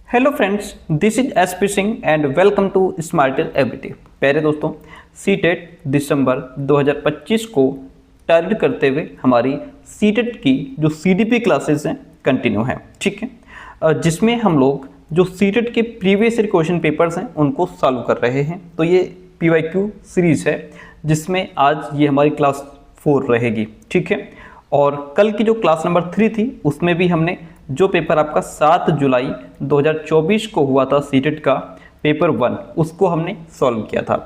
Hello friends, this is SP Singh and welcome to smarter everyday. प्यारे दोस्तों, CTET दिसंबर 2025 को target करते हुए हमारी सीटेट की जो सीडीपी क्लासेस हैं कंटिन्यू हैं, ठीक है, जिसमें हम लोग जो सीटेट के प्रीवियस ईयर क्वेश्चन पेपर्स हैं उनको सॉल्व कर रहे हैं। तो ये पीवाईक्यू सीरीज है जिसमें आज ये हमारी क्लास 4 रहेगी, ठीक है। और कल की जो क्लास नंबर 3 थी उसमें भी हमने जो पेपर आपका 7 जुलाई 2024 को हुआ था सीटेट का पेपर 1, उसको हमने सॉल्व किया था।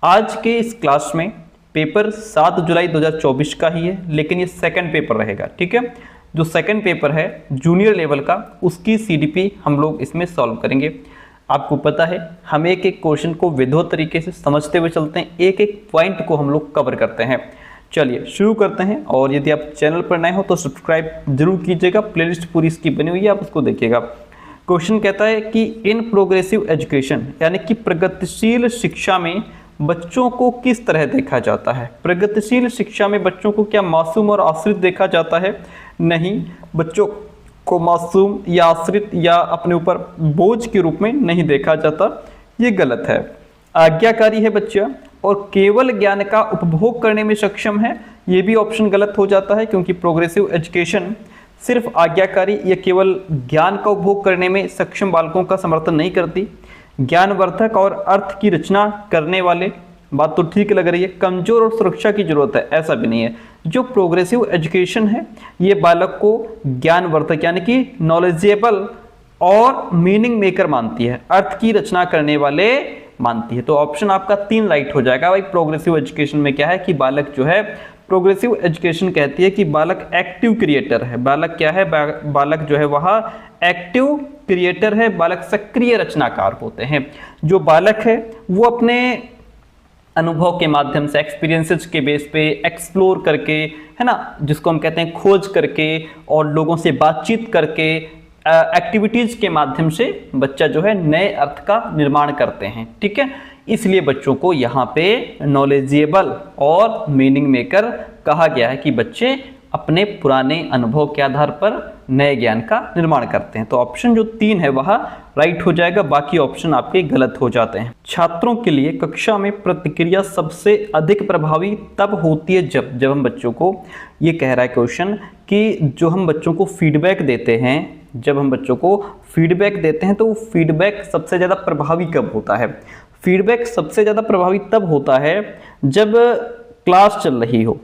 आज के इस क्लास में पेपर 7 जुलाई 2024 का ही है, लेकिन ये सेकंड पेपर रहेगा, ठीक है। जो सेकंड पेपर है जूनियर लेवल का, उसकी सीडीपी हम लोग इसमें सॉल्व करेंगे। आपको पता है हम एक एक क्वेश्चन को विधिवत तरीके से समझते हुए चलते हैं, एक एक पॉइंट को हम लोग कवर करते हैं। चलिए शुरू करते हैं। और यदि आप चैनल पर नए हो तो सब्सक्राइब जरूर कीजिएगा, प्लेलिस्ट पूरी इसकी बनी हुई है, आप उसको देखिएगा। क्वेश्चन कहता है कि इन प्रोग्रेसिव एजुकेशन यानी कि प्रगतिशील शिक्षा में बच्चों को किस तरह देखा जाता है। प्रगतिशील शिक्षा में बच्चों को क्या मासूम और आश्रित देखा जाता है? नहीं, बच्चों को मासूम या आश्रित या अपने ऊपर बोझ के रूप में नहीं देखा जाता, ये गलत है। आज्ञाकारी है बच्चा और केवल ज्ञान का उपभोग करने में सक्षम है, ये भी ऑप्शन गलत हो जाता है, क्योंकि प्रोग्रेसिव एजुकेशन सिर्फ आज्ञाकारी या केवल ज्ञान का उपभोग करने में सक्षम बालकों का समर्थन नहीं करती। ज्ञानवर्धक और अर्थ की रचना करने वाले, बात तो ठीक लग रही है, कमजोर और सुरक्षा की जरूरत है, ऐसा भी नहीं है। जो प्रोग्रेसिव एजुकेशन है ये बालक को ज्ञानवर्धक यानी कि नॉलेजेबल और मीनिंग मेकर मानती है, अर्थ की रचना करने वाले मानती है। तो ऑप्शन आपका 3 राइट हो जाएगा। भाई प्रोग्रेसिव एजुकेशन में क्या है कि बालक जो है, प्रोग्रेसिव एजुकेशन कहती है कि बालक एक्टिव क्रिएटर है। बालक क्या है? बालक जो है वह एक्टिव क्रिएटर है, बालक सक्रिय रचनाकार होते हैं। जो बालक है वो अपने अनुभव के माध्यम से, एक्सपीरियंसेस के बेस पे एक्सप्लोर करके, है ना, जिसको हम कहते हैं खोज करके और लोगों से बातचीत करके, एक्टिविटीज के माध्यम से बच्चा जो है नए अर्थ का निर्माण करते हैं, ठीक है। इसलिए बच्चों को यहाँ पे नॉलेजेबल और मीनिंग मेकर कहा गया है कि बच्चे अपने पुराने अनुभव के आधार पर नए ज्ञान का निर्माण करते हैं। तो ऑप्शन जो 3 है वह राइट हो जाएगा, बाकी ऑप्शन आपके गलत हो जाते हैं। छात्रों के लिए कक्षा में प्रतिक्रिया सबसे अधिक प्रभावी तब होती है जब हम बच्चों को, ये कह रहा है क्वेश्चन कि जो हम बच्चों को फीडबैक देते हैं, जब हम बच्चों को फीडबैक देते हैं तो फीडबैक सबसे ज़्यादा प्रभावी कब होता है? फीडबैक सबसे ज़्यादा प्रभावी तब होता है जब क्लास चल रही हो,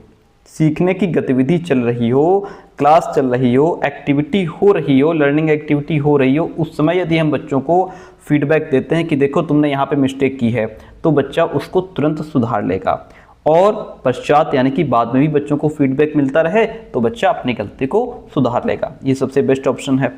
सीखने की गतिविधि चल रही हो, क्लास चल रही हो, एक्टिविटी हो रही हो, लर्निंग एक्टिविटी हो रही हो। उस समय यदि हम बच्चों को फीडबैक देते हैं कि देखो तुमने यहाँ पे मिस्टेक की है, तो बच्चा उसको तुरंत सुधार लेगा। और पश्चात यानी कि बाद में भी बच्चों को फीडबैक मिलता रहे तो बच्चा अपनी गलती को सुधार लेगा। ये सबसे बेस्ट ऑप्शन है।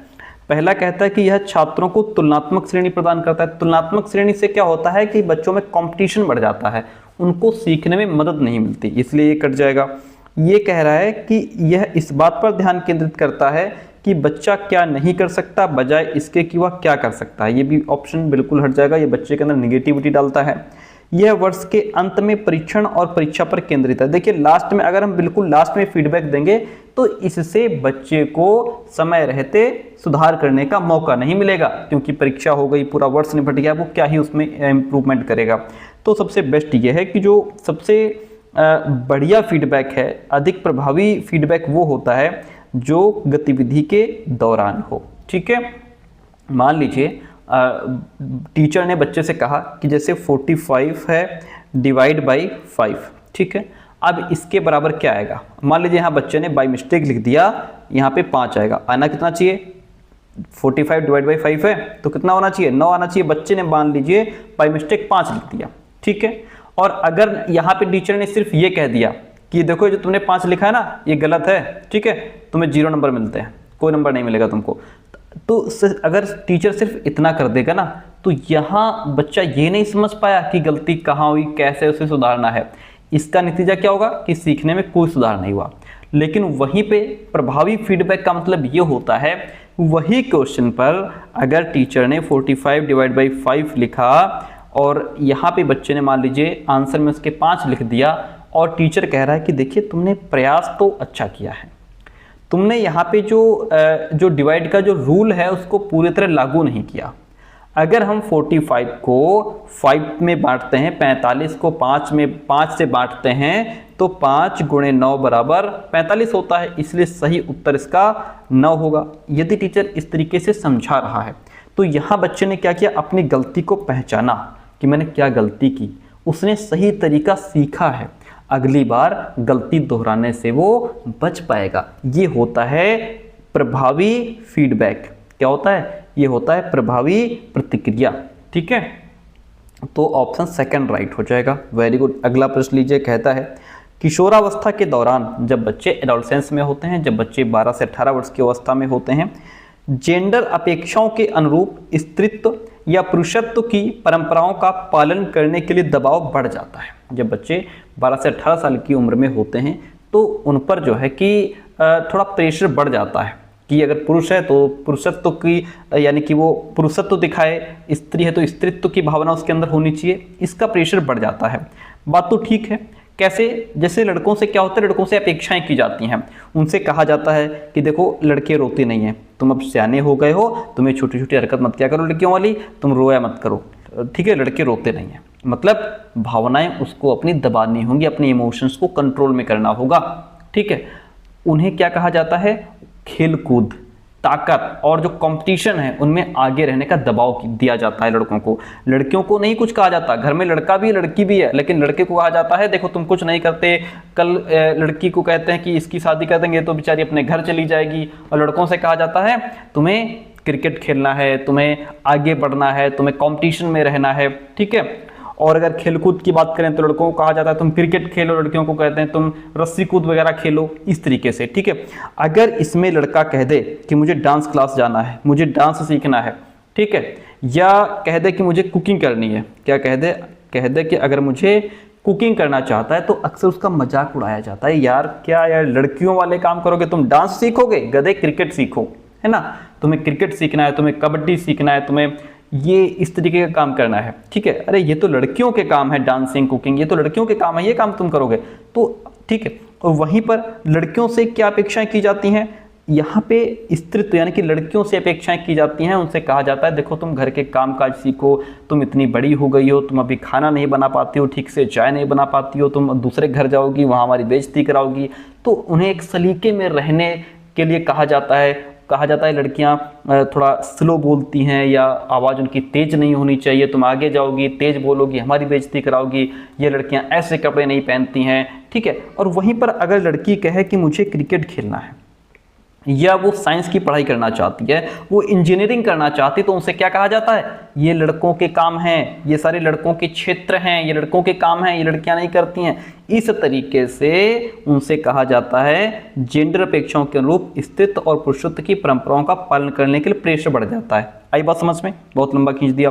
पहला कहता है कि यह छात्रों को तुलनात्मक श्रेणी प्रदान करता है। तुलनात्मक श्रेणी से क्या होता है कि बच्चों में कंपटीशन बढ़ जाता है, उनको सीखने में मदद नहीं मिलती, इसलिए ये कट जाएगा। ये कह रहा है कि यह इस बात पर ध्यान केंद्रित करता है कि बच्चा क्या नहीं कर सकता बजाय इसके कि वह क्या कर सकता है, ये भी ऑप्शन बिल्कुल हट जाएगा। ये बच्चे के अंदर निगेटिविटी डालता है। यह वर्ष के अंत में परीक्षण और परीक्षा पर केंद्रित है। देखिए लास्ट में, अगर हम बिल्कुल लास्ट में फीडबैक देंगे तो इससे बच्चे को समय रहते सुधार करने का मौका नहीं मिलेगा, क्योंकि परीक्षा हो गई, पूरा वर्ष निपट गया, वो क्या ही उसमें इम्प्रूवमेंट करेगा। तो सबसे बेस्ट ये है कि जो सबसे बढ़िया फीडबैक है, अधिक प्रभावी फीडबैक वो होता है जो गतिविधि के दौरान हो, ठीक है। मान लीजिए टीचर ने बच्चे से कहा कि जैसे 45 है डिवाइड बाई 5, ठीक है। अब इसके बराबर क्या आएगा? मान लीजिए यहाँ बच्चे ने बाई मिस्टेक लिख दिया, यहाँ पे 5 आएगा। आना कितना चाहिए? 45 डिवाइड बाई 5 है तो कितना होना चाहिए? 9 आना चाहिए। बच्चे ने मान लीजिए बाई मिस्टेक 5 लिख दिया, ठीक है। और अगर यहाँ पे टीचर ने सिर्फ ये कह दिया कि देखो जो तुमने 5 लिखा है ना ये गलत है, ठीक है, तुम्हें 0 नंबर मिलते हैं, कोई नंबर नहीं मिलेगा तुमको, तो अगर टीचर सिर्फ इतना कर देगा ना तो यहाँ बच्चा ये नहीं समझ पाया कि गलती कहाँ हुई, कैसे उसे सुधारना है। इसका नतीजा क्या होगा कि सीखने में कोई सुधार नहीं हुआ। लेकिन वहीं पे प्रभावी फीडबैक का मतलब ये होता है, वही क्वेश्चन पर अगर टीचर ने 45 डिवाइड बाई 5 लिखा और यहाँ पे बच्चे ने मान लीजिए आंसर में उसके 5 लिख दिया और टीचर कह रहा है कि देखिए तुमने प्रयास तो अच्छा किया है, तुमने यहाँ पे जो डिवाइड का जो रूल है उसको पूरी तरह लागू नहीं किया, अगर हम 45 को 5 में बांटते हैं, 45 को 5 से बांटते हैं तो 5 गुणे 9 बराबर 45 होता है, इसलिए सही उत्तर इसका 9 होगा। यदि टीचर इस तरीके से समझा रहा है तो यहाँ बच्चे ने क्या किया, अपनी गलती को पहचाना कि मैंने क्या गलती की, उसने सही तरीका सीखा है, अगली बार गलती दोहराने से वो बच पाएगा। ये होता है प्रभावी फीडबैक। क्या होता है? ये होता है प्रभावी प्रतिक्रिया। ठीक है, तो ऑप्शन सेकंड राइट हो जाएगा। Very good. अगला प्रश्न लीजिए, कहता है किशोरावस्था के दौरान, जब बच्चे एडोलसेंस में होते हैं, जब बच्चे 12 से 18 वर्ष की अवस्था में होते हैं, जेंडर अपेक्षाओं के अनुरूप स्त्रीत्व या पुरुषत्व की परंपराओं का पालन करने के लिए दबाव बढ़ जाता है। जब बच्चे 12 से 18 साल की उम्र में होते हैं तो उन पर जो है कि थोड़ा प्रेशर बढ़ जाता है कि अगर पुरुष है तो पुरुषत्व की, यानी कि वो पुरुषत्व दिखाए, स्त्री है तो स्त्रीत्व की भावना उसके अंदर होनी चाहिए, इसका प्रेशर बढ़ जाता है। बात तो ठीक है। कैसे? जैसे लड़कों से क्या होता है, लड़कों से अपेक्षाएं की जाती हैं, उनसे कहा जाता है कि देखो लड़के रोते नहीं हैं, तुम अब सियाने हो गए हो, तुम्हें छोटी छोटी हरकत मत किया करो लड़कियों वाली, तुम रोया मत करो, ठीक है, लड़के रोते नहीं हैं। मतलब भावनाएं उसको अपनी दबानी होंगी, अपने इमोशंस को कंट्रोल में करना होगा। ठीक है, उन्हें क्या कहा जाता है, खेल कूद, ताकत और जो कंपटीशन है उनमें आगे रहने का दबाव दिया जाता है लड़कों को। लड़कियों को नहीं कुछ कहा जाता, घर में लड़का भी लड़की भी है, लेकिन लड़के को कहा जाता है देखो तुम कुछ नहीं करते, कल लड़की को कहते हैं कि इसकी शादी कर देंगे तो बेचारी अपने घर चली जाएगी, और लड़कों से कहा जाता है तुम्हें क्रिकेट खेलना है, तुम्हें आगे बढ़ना है, तुम्हें कॉम्पिटिशन में रहना है। ठीक है, और अगर खेलकूद की बात करें तो लड़कों को कहा जाता है तुम क्रिकेट खेलो, लड़कियों को कहते हैं तुम रस्सी कूद वगैरह खेलो, इस तरीके से। ठीक है, अगर इसमें लड़का कह दे कि मुझे डांस क्लास जाना है, मुझे डांस सीखना है, ठीक है, या कह दे कि मुझे कुकिंग करनी है, क्या कह दे, कह दे कि अगर मुझे कुकिंग करना चाहता है, तो अक्सर उसका मजाक उड़ाया जाता है, यार क्या यार लड़कियों वाले काम करोगे, तुम डांस सीखोगे, गधे क्रिकेट सीखो, है ना, तुम्हें क्रिकेट सीखना है, तुम्हें कबड्डी सीखना है, तुम्हें ये इस तरीके का काम करना है। ठीक है, अरे ये तो लड़कियों के काम है, डांसिंग कुकिंग ये तो लड़कियों के काम है, ये काम तुम करोगे तो ठीक है। और वहीं पर लड़कियों से क्या अपेक्षाएं की जाती हैं, यहाँ पे स्त्रीत्व यानी कि लड़कियों से अपेक्षाएं की जाती हैं, उनसे कहा जाता है देखो तुम घर के काम काज सीखो, तुम इतनी बड़ी हो गई हो, तुम अभी खाना नहीं बना पाती हो, ठीक से चाय नहीं बना पाती हो, तुम दूसरे घर जाओगी वहाँ हमारी बेइज्जती कराओगी। तो उन्हें एक सलीके में रहने के लिए कहा जाता है लड़कियां थोड़ा स्लो बोलती हैं या आवाज़ उनकी तेज़ नहीं होनी चाहिए, तुम आगे जाओगी तेज़ बोलोगी हमारी बेइज्जती कराओगी, ये लड़कियां ऐसे कपड़े नहीं पहनती हैं। ठीक है, और वहीं पर अगर लड़की कहे कि मुझे क्रिकेट खेलना है या वो साइंस की पढ़ाई करना चाहती है, वो इंजीनियरिंग करना चाहती है, तो उनसे क्या कहा जाता है, ये लड़कों के काम हैं, ये सारे लड़कों के क्षेत्र हैं, ये लड़कों के काम हैं, ये लड़कियां नहीं करती हैं। इस तरीके से उनसे कहा जाता है जेंडर अपेक्षाओं के अनुरूप स्त्रीत्व और पुरुषत्व की परंपराओं का पालन करने के लिए प्रेशर बढ़ जाता है। आई बात समझ में? बहुत लंबा खींच दिया।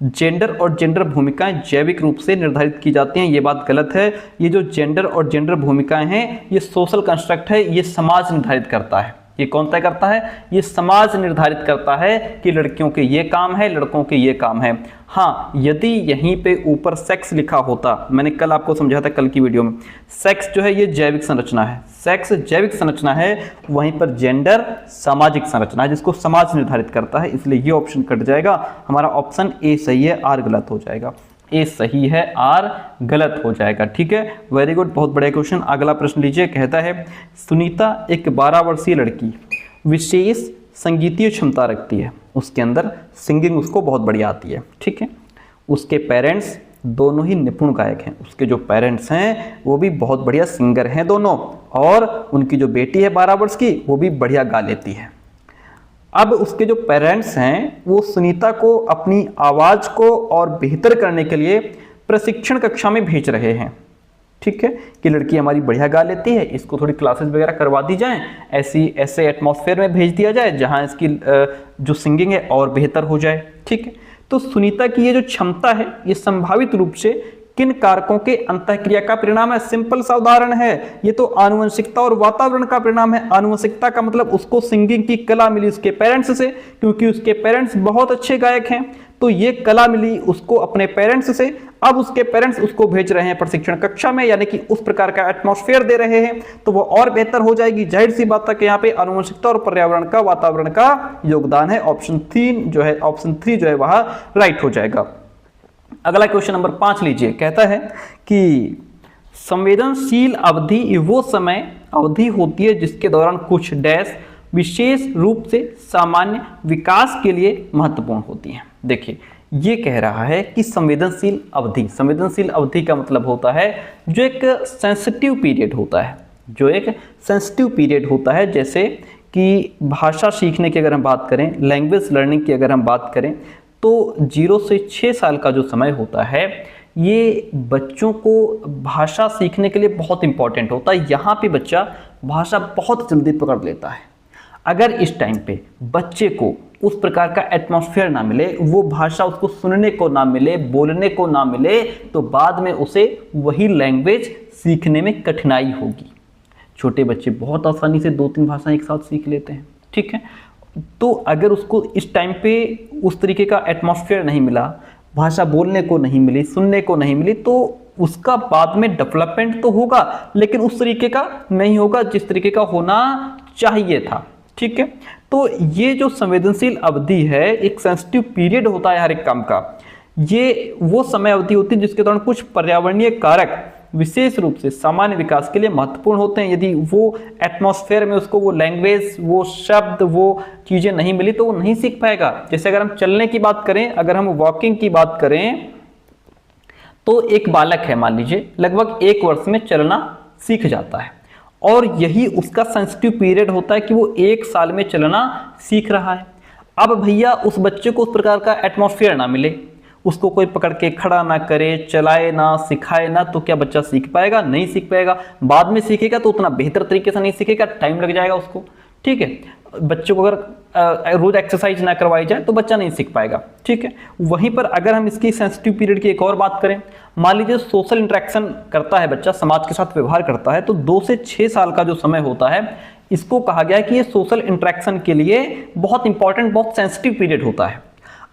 जेंडर और जेंडर भूमिकाएं जैविक रूप से निर्धारित की जाती हैं, ये बात गलत है। ये जो जेंडर और जेंडर भूमिकाएं हैं ये सोशल कंस्ट्रक्ट है, ये समाज निर्धारित करता है। ये कौन तय करता है? ये समाज निर्धारित करता है कि लड़कियों के ये काम है, लड़कों के ये काम है। हाँ, यदि यहीं पे ऊपर सेक्स लिखा होता, मैंने कल आपको समझाया था कल की वीडियो में, सेक्स जो है ये जैविक संरचना है, सेक्स जैविक संरचना है, वहीं पर जेंडर सामाजिक संरचना है जिसको समाज निर्धारित करता है, इसलिए ये ऑप्शन कट जाएगा। हमारा ऑप्शन ए सही है, आर गलत हो जाएगा। ए सही है, आर गलत हो जाएगा। ठीक है, वेरी गुड, बहुत बढ़िया क्वेश्चन। अगला प्रश्न लीजिए, कहता है सुनीता एक 12 वर्षीय लड़की विशेष संगीतीय क्षमता रखती है, उसके अंदर सिंगिंग उसको बहुत बढ़िया आती है। ठीक है, उसके पेरेंट्स दोनों ही निपुण गायक हैं, उसके जो पेरेंट्स हैं वो भी बहुत बढ़िया सिंगर हैं दोनों, और उनकी जो बेटी है 12 वर्ष की वो भी बढ़िया गा लेती है। अब उसके जो पेरेंट्स हैं वो सुनीता को अपनी आवाज़ को और बेहतर करने के लिए प्रशिक्षण कक्षा में भेज रहे हैं। ठीक है, कि लड़की हमारी बढ़िया गा लेती है, इसको थोड़ी क्लासेस वगैरह करवा दी जाएं, ऐसे एटमॉस्फेयर में भेज दिया जाए जहां इसकी जो सिंगिंग है और बेहतर हो जाए। ठीक है, तो सुनीता की ये जो क्षमता है ये संभावित रूप से किन कारकों के अंतःक्रिया का परिणाम है? सिंपल सा उदाहरण है, ये तो आनुवंशिकता और वातावरण का परिणाम है। आनुवंशिकता का मतलब उसको सिंगिंग की कला मिली उसके पेरेंट्स से, क्योंकि उसके पेरेंट्स बहुत अच्छे गायक हैं, तो ये कला मिली उसको अपने पेरेंट्स से। अब उसके पेरेंट्स उसको भेज रहे हैं प्रशिक्षण कक्षा में, यानी कि उस प्रकार का एटमॉस्फेयर दे रहे हैं, तो वो और बेहतर हो जाएगी। जाहिर सी बात है कि यहाँ पे आनुवंशिकता और पर्यावरण का, वातावरण का योगदान है। ऑप्शन 3 जो है वह राइट हो जाएगा। अगला क्वेश्चन नंबर 5 लीजिए, कहता है कि संवेदनशील अवधि वो समय अवधि होती है जिसके दौरान कुछ डैश विशेष रूप से सामान्य विकास के लिए महत्वपूर्ण होती है। देखिए ये कह रहा है कि संवेदनशील अवधि का मतलब होता है जो एक सेंसिटिव पीरियड होता है, जैसे कि भाषा सीखने की अगर हम बात करें, लैंग्वेज लर्निंग की अगर हम बात करें, तो 0 से 6 साल का जो समय होता है ये बच्चों को भाषा सीखने के लिए बहुत इंपॉर्टेंट होता है। यहाँ पे बच्चा भाषा बहुत जल्दी पकड़ लेता है। अगर इस टाइम पे बच्चे को उस प्रकार का एटमॉस्फेयर ना मिले, वो भाषा उसको सुनने को ना मिले, बोलने को ना मिले, तो बाद में उसे वही लैंग्वेज सीखने में कठिनाई होगी। छोटे बच्चे बहुत आसानी से 2-3 भाषाएं एक साथ सीख लेते हैं, ठीक है। तो अगर उसको इस टाइम पे उस तरीके का एटमॉस्फेयर नहीं मिला, भाषा बोलने को नहीं मिली, सुनने को नहीं मिली, तो उसका बाद में डेवलपमेंट तो होगा लेकिन उस तरीके का नहीं होगा जिस तरीके का होना चाहिए था, ठीक है। तो ये जो संवेदनशील अवधि है, एक सेंसिटिव पीरियड होता है हर एक काम का, ये वो समय अवधि होती है जिसके दौरान कुछ पर्यावरणीय कारक विशेष रूप से सामान्य विकास के लिए महत्वपूर्ण होते हैं। यदि वो एटमॉस्फेयर में उसको वो लैंग्वेज, वो शब्द, वो चीजें नहीं मिली तो वो नहीं सीख पाएगा। जैसे अगर हम चलने की बात करें, अगर हम वॉकिंग की बात करें, तो एक बालक है मान लीजिए, लगभग 1 वर्ष में चलना सीख जाता है, और यही उसका सेंसिटिव पीरियड होता है कि वो 1 साल में चलना सीख रहा है। अब भैया उस बच्चे को उस प्रकार का एटमॉस्फेयर ना मिले, उसको कोई पकड़ के खड़ा ना करे, चलाए ना, सिखाए ना, तो क्या बच्चा सीख पाएगा? नहीं सीख पाएगा। बाद में सीखेगा तो उतना बेहतर तरीके से नहीं सीखेगा, टाइम लग जाएगा उसको, ठीक है। बच्चे को अगर रोज एक्सरसाइज ना करवाई जाए तो बच्चा नहीं सीख पाएगा, ठीक है। वहीं पर अगर हम इसकी सेंसिटिव पीरियड की एक और बात करें, मान लीजिए सोशल इंटरेक्शन करता है बच्चा, समाज के साथ व्यवहार करता है, तो 2 से 6 साल का जो समय होता है, इसको कहा गया है कि ये सोशल इंटरेक्शन के लिए बहुत इंपॉर्टेंट, बहुत सेंसिटिव पीरियड होता है।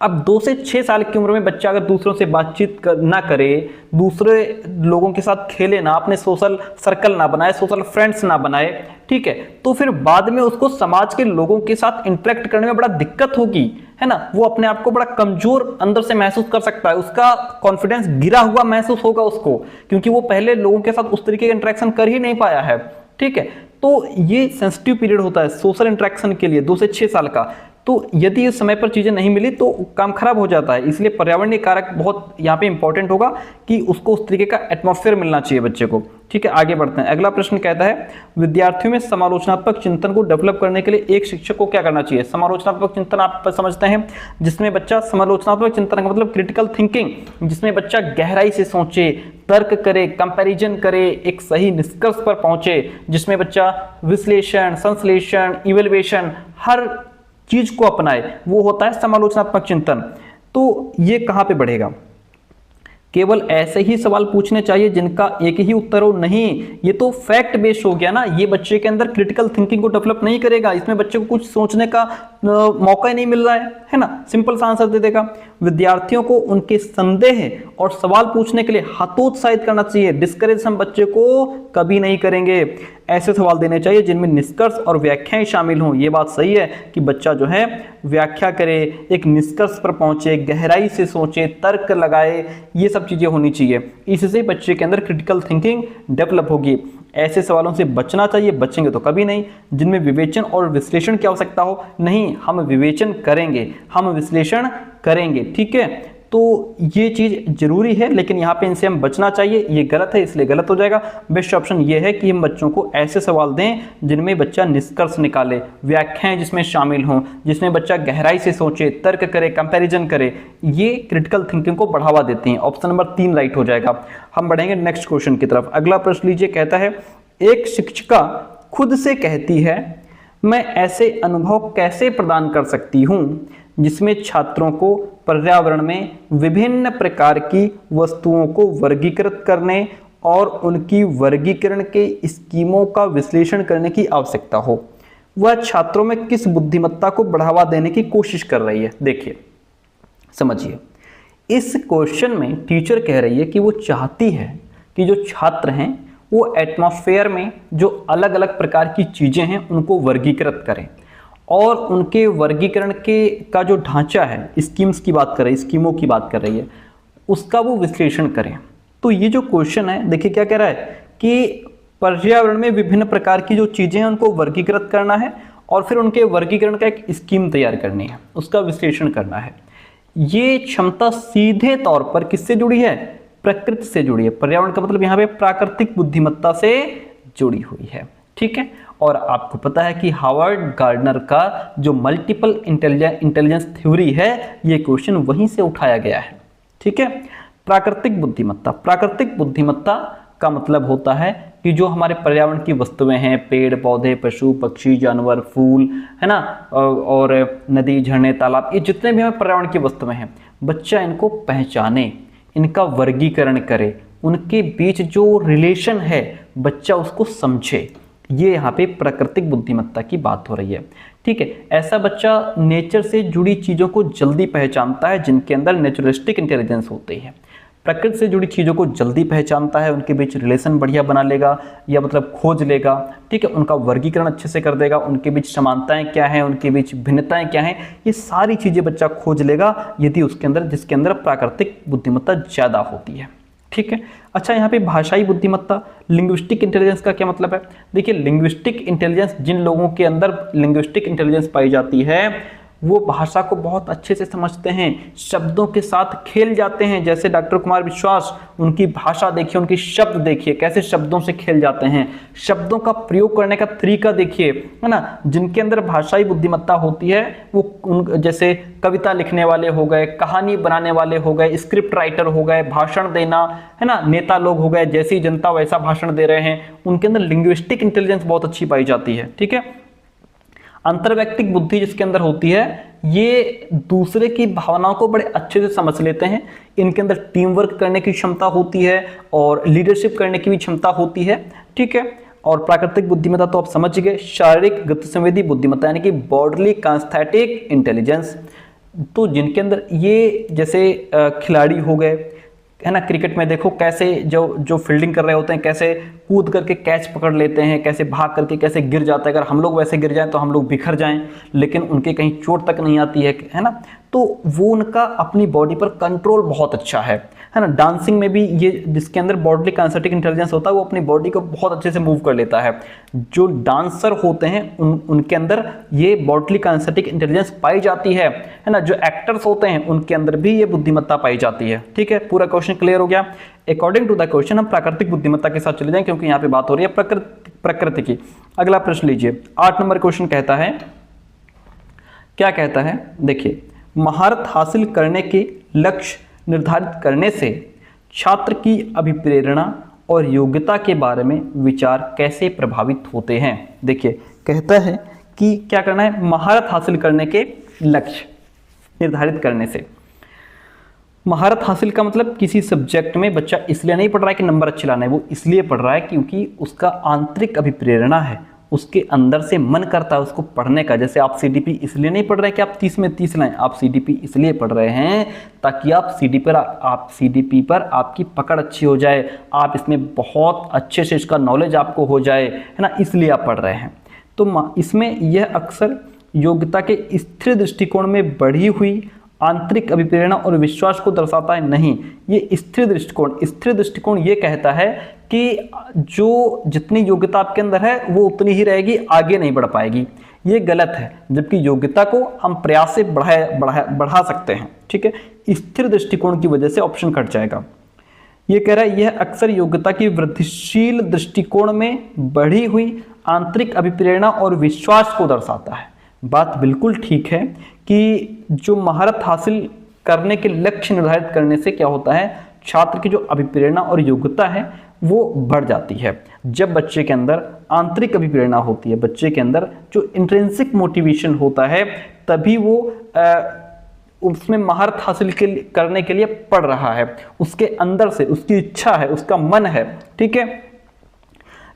अब 2 से 6 साल की उम्र में बच्चा अगर दूसरों से बातचीत ना करे, दूसरे लोगों के साथ खेले ना, अपने सोशल सर्कल ना बनाए, सोशल फ्रेंड्स ना बनाए, ठीक है, तो फिर बाद में उसको समाज के लोगों के साथ इंटरेक्ट करने में बड़ा दिक्कत होगी, है ना। वो अपने आप को बड़ा कमजोर अंदर से महसूस कर सकता है, उसका कॉन्फिडेंस गिरा हुआ महसूस होगा उसको, क्योंकि वो पहले लोगों के साथ उस तरीके का इंटरेक्शन कर ही नहीं पाया है, ठीक है। तो ये सेंसिटिव पीरियड होता है सोशल इंटरेक्शन के लिए 2 से 6 साल का। तो यदि इस समय पर चीजें नहीं मिली तो काम खराब हो जाता है। इसलिए पर्यावरणीय कारक बहुत यहाँ पे इंपॉर्टेंट होगा कि उसको उस तरीके का एटमॉस्फेयर मिलना चाहिए बच्चे को, ठीक है। आगे बढ़ते हैं। अगला प्रश्न कहता है, विद्यार्थियों में समालोचनात्मक चिंतन को डेवलप करने के लिए एक शिक्षक को क्या करना चाहिए? समालोचनात्मक चिंतन आप समझते हैं, जिसमें बच्चा, समालोचनात्मक चिंतन का मतलब क्रिटिकल थिंकिंग, जिसमें बच्चा गहराई से सोचे, तर्क करे, कंपैरिजन करे, एक सही निष्कर्ष पर पहुंचे, जिसमें बच्चा विश्लेषण, संश्लेषण, इवैल्यूएशन, हर चीज को अपनाए, वो होता है समालोचनात्मक चिंतन। तो ये कहां पे बढ़ेगा? केवल ऐसे ही सवाल पूछने चाहिए जिनका एक ही उत्तर हो? नहीं, ये तो फैक्ट बेस्ड हो गया ना, ये बच्चे के अंदर क्रिटिकल थिंकिंग को डेवलप नहीं करेगा, इसमें बच्चे को कुछ सोचने का मौका ही नहीं मिल रहा है ना, सिंपल सा आंसर दे देगा। विद्यार्थियों को उनके संदेह और सवाल पूछने के लिए हतोत्साहित करना चाहिए, डिस्करेज हम बच्चे को कभी नहीं करेंगे। ऐसे सवाल देने चाहिए जिनमें निष्कर्ष और व्याख्याएं शामिल हों। ये बात सही है कि बच्चा जो है व्याख्या करे, एक निष्कर्ष पर पहुंचे, गहराई से सोचे, तर्क लगाए, ये सब चीजें होनी चाहिए। इससे बच्चे के अंदर क्रिटिकल थिंकिंग डेवलप होगी। ऐसे सवालों से बचना चाहिए, बचेंगे तो कभी नहीं। जिनमें विवेचन और विश्लेषण की आवश्यकता हो, नहीं, हम विवेचन करेंगे, हम विश्लेषण करेंगे, ठीक है। तो ये चीज जरूरी है, लेकिन यहाँ पे इनसे हम बचना चाहिए, ये गलत है, इसलिए गलत हो जाएगा। बेस्ट ऑप्शन ये है कि हम बच्चों को ऐसे सवाल दें जिनमें बच्चा निष्कर्ष निकाले, व्याख्याएं जिसमें शामिल हों, जिसमें बच्चा गहराई से सोचे, तर्क करे, कंपैरिजन करे, ये क्रिटिकल थिंकिंग को बढ़ावा देते हैं। ऑप्शन नंबर 3 राइट हो जाएगा। हम बढ़ेंगे नेक्स्ट क्वेश्चन की तरफ। अगला प्रश्न लीजिए, कहता है, एक शिक्षिका खुद से कहती है, मैं ऐसे अनुभव कैसे प्रदान कर सकती हूँ जिसमें छात्रों को पर्यावरण में विभिन्न प्रकार की वस्तुओं को वर्गीकृत करने और उनकी वर्गीकरण के स्कीमों का विश्लेषण करने की आवश्यकता हो। वह छात्रों में किस बुद्धिमत्ता को बढ़ावा देने की कोशिश कर रही है। देखिए, समझिए, इस क्वेश्चन में टीचर कह रही है कि वो चाहती है कि जो छात्र हैं वो एटमॉस्फेयर में जो अलग अलग प्रकार की चीज़ें हैं उनको वर्गीकृत करें और उनके वर्गीकरण के का जो ढांचा है, स्कीम्स की बात कर रही है, स्कीमों की बात कर रही है, उसका वो विश्लेषण करें। तो ये जो क्वेश्चन है, देखिए क्या कह रहा है कि पर्यावरण में विभिन्न प्रकार की जो चीज़ें हैं उनको वर्गीकृत करना है और फिर उनके वर्गीकरण का एक स्कीम तैयार करनी है, उसका विश्लेषण करना है। ये क्षमता सीधे तौर पर किससे जुड़ी है? प्रकृति से जुड़ी है। पर्यावरण का मतलब यहाँ पे प्राकृतिक बुद्धिमत्ता से जुड़ी हुई है, ठीक है। और आपको पता है कि हार्वर्ड गार्डनर का जो मल्टीपल इंटेलिजेंस थ्योरी है, ये क्वेश्चन वहीं से उठाया गया है, ठीक है। प्राकृतिक बुद्धिमत्ता, प्राकृतिक बुद्धिमत्ता का मतलब होता है कि जो हमारे पर्यावरण की वस्तुएं हैं, पेड़ पौधे, पशु पक्षी, जानवर, फूल, है ना, और नदी, झरने, तालाब, ये जितने भी हमारे पर्यावरण की वस्तुएं हैं, बच्चा इनको पहचाने, इनका वर्गीकरण करे, उनके बीच जो रिलेशन है बच्चा उसको समझे। ये यहाँ पे प्राकृतिक बुद्धिमत्ता की बात हो रही है, ठीक है। ऐसा बच्चा नेचर से जुड़ी चीज़ों को जल्दी पहचानता है जिनके अंदर नेचुरलिस्टिक इंटेलिजेंस होती है। प्रकृति से जुड़ी चीज़ों को जल्दी पहचानता है, उनके बीच रिलेशन बढ़िया बना लेगा या मतलब खोज लेगा, ठीक है। उनका वर्गीकरण अच्छे से कर देगा, उनके बीच समानताएं क्या हैं, उनके बीच भिन्नताएं क्या हैं, ये सारी चीज़ें बच्चा खोज लेगा यदि उसके अंदर, जिसके अंदर प्राकृतिक बुद्धिमत्ता ज़्यादा होती है, ठीक है। अच्छा, यहाँ पे भाषाई बुद्धिमत्ता, लिंग्विस्टिक इंटेलिजेंस का क्या मतलब है? देखिए, लिंग्विस्टिक इंटेलिजेंस, जिन लोगों के अंदर लिंग्विस्टिक इंटेलिजेंस पाई जाती है वो भाषा को बहुत अच्छे से समझते हैं, शब्दों के साथ खेल जाते हैं। जैसे डॉक्टर कुमार विश्वास, उनकी भाषा देखिए, उनकी शब्द देखिए, कैसे शब्दों से खेल जाते हैं, शब्दों का प्रयोग करने का तरीका देखिए, है ना। जिनके अंदर भाषाई बुद्धिमत्ता होती है वो जैसे कविता लिखने वाले हो गए, कहानी बनाने वाले हो गए, स्क्रिप्ट राइटर हो गए, भाषण देना, है ना, नेता लोग हो गए, जैसी जनता वैसा भाषण दे रहे हैं, उनके अंदर लिंग्विस्टिक इंटेलिजेंस बहुत अच्छी पाई जाती है, ठीक है। अंतर्वैयक्तिक बुद्धि जिसके अंदर होती है, ये दूसरे की भावनाओं को बड़े अच्छे से समझ लेते हैं, इनके अंदर टीम वर्क करने की क्षमता होती है और लीडरशिप करने की भी क्षमता होती है, ठीक है। और प्राकृतिक बुद्धिमत्ता तो आप समझ गए, शारीरिक गतिसंवेदी बुद्धिमत्ता यानी कि बॉडीली कांस्थेटिक इंटेलिजेंस, तो जिनके अंदर ये जैसे खिलाड़ी हो गए, है ना, क्रिकेट में देखो कैसे जो फील्डिंग कर रहे होते हैं कैसे कूद करके कैच पकड़ लेते हैं, कैसे भाग करके कैसे गिर जाता है, अगर हम लोग वैसे गिर जाएं तो हम लोग बिखर जाएं, लेकिन उनके कहीं चोट तक नहीं आती है ना। तो वो उनका अपनी बॉडी पर कंट्रोल बहुत अच्छा है ना। डांसिंग में भी ये जिसके अंदर बॉडीली कांस्थेटिक इंटेलिजेंस होता है वो अपनी बॉडी को बहुत अच्छे से मूव कर लेता है। जो डांसर होते हैं उनके अंदर ये बॉडीली कांस्थेटिक इंटेलिजेंस पाई जाती है ना। जो एक्टर्स होते हैं उनके अंदर भी ये बुद्धिमत्ता पाई जाती है, ठीक है। पूरा क्वेश्चन क्लियर हो गया। अकॉर्डिंग टू द क्वेश्चन हम प्राकृतिक बुद्धिमत्ता के साथ चले जाएं क्योंकि यहाँ पे बात हो रही है प्रकृति की। अगला प्रश्न लीजिए, 8 नंबर क्वेश्चन कहता है, क्या कहता है? देखिए, महारत हासिल करने के लक्ष्य निर्धारित करने से छात्र की अभिप्रेरणा और योग्यता के बारे में विचार कैसे प्रभावित होते हैं। देखिए, कहता है कि क्या करना है, महारत हासिल करने के लक्ष्य निर्धारित करने से। महारत हासिल का मतलब किसी सब्जेक्ट में बच्चा इसलिए नहीं पढ़ रहा है कि नंबर अच्छे लाने, वो इसलिए पढ़ रहा है क्योंकि उसका आंतरिक अभिप्रेरणा है, उसके अंदर से मन करता है उसको पढ़ने का। जैसे आप सीडीपी इसलिए नहीं पढ़ रहे कि आप 30 में 30 लाएं, आप सीडीपी इसलिए पढ़ रहे हैं ताकि आप सीडीपी पर आपकी पकड़ अच्छी हो जाए, आप इसमें बहुत अच्छे से इसका नॉलेज आपको हो जाए, है ना, इसलिए आप पढ़ रहे हैं। तो इसमें यह अक्सर योग्यता के स्थिर दृष्टिकोण में बढ़ी हुई आंतरिक अभिप्रेरणा और विश्वास को दर्शाता है। नहीं, ये स्थिर दृष्टिकोण ये कहता है कि जो जितनी योग्यता आपके अंदर है वो उतनी ही रहेगी, आगे नहीं बढ़ पाएगी। ये गलत है, जबकि योग्यता को हम प्रयास से बढ़ा सकते हैं, ठीक है। स्थिर दृष्टिकोण की वजह से ऑप्शन कट जाएगा। ये कह रहा है यह अक्सर योग्यता की वृद्धिशील दृष्टिकोण में बढ़ी हुई आंतरिक अभिप्रेरणा और विश्वास को दर्शाता है। बात बिल्कुल ठीक है कि जो महारत हासिल करने के लक्ष्य निर्धारित करने से क्या होता है, छात्र की जो अभिप्रेरणा और योग्यता है वो बढ़ जाती है। जब बच्चे के अंदर आंतरिक अभिप्रेरणा होती है, बच्चे के अंदर जो इंट्रिंसिक मोटिवेशन होता है, तभी वो उसमें महारत हासिल करने के लिए पढ़ रहा है, उसके अंदर से उसकी इच्छा है, उसका मन है। ठीक है,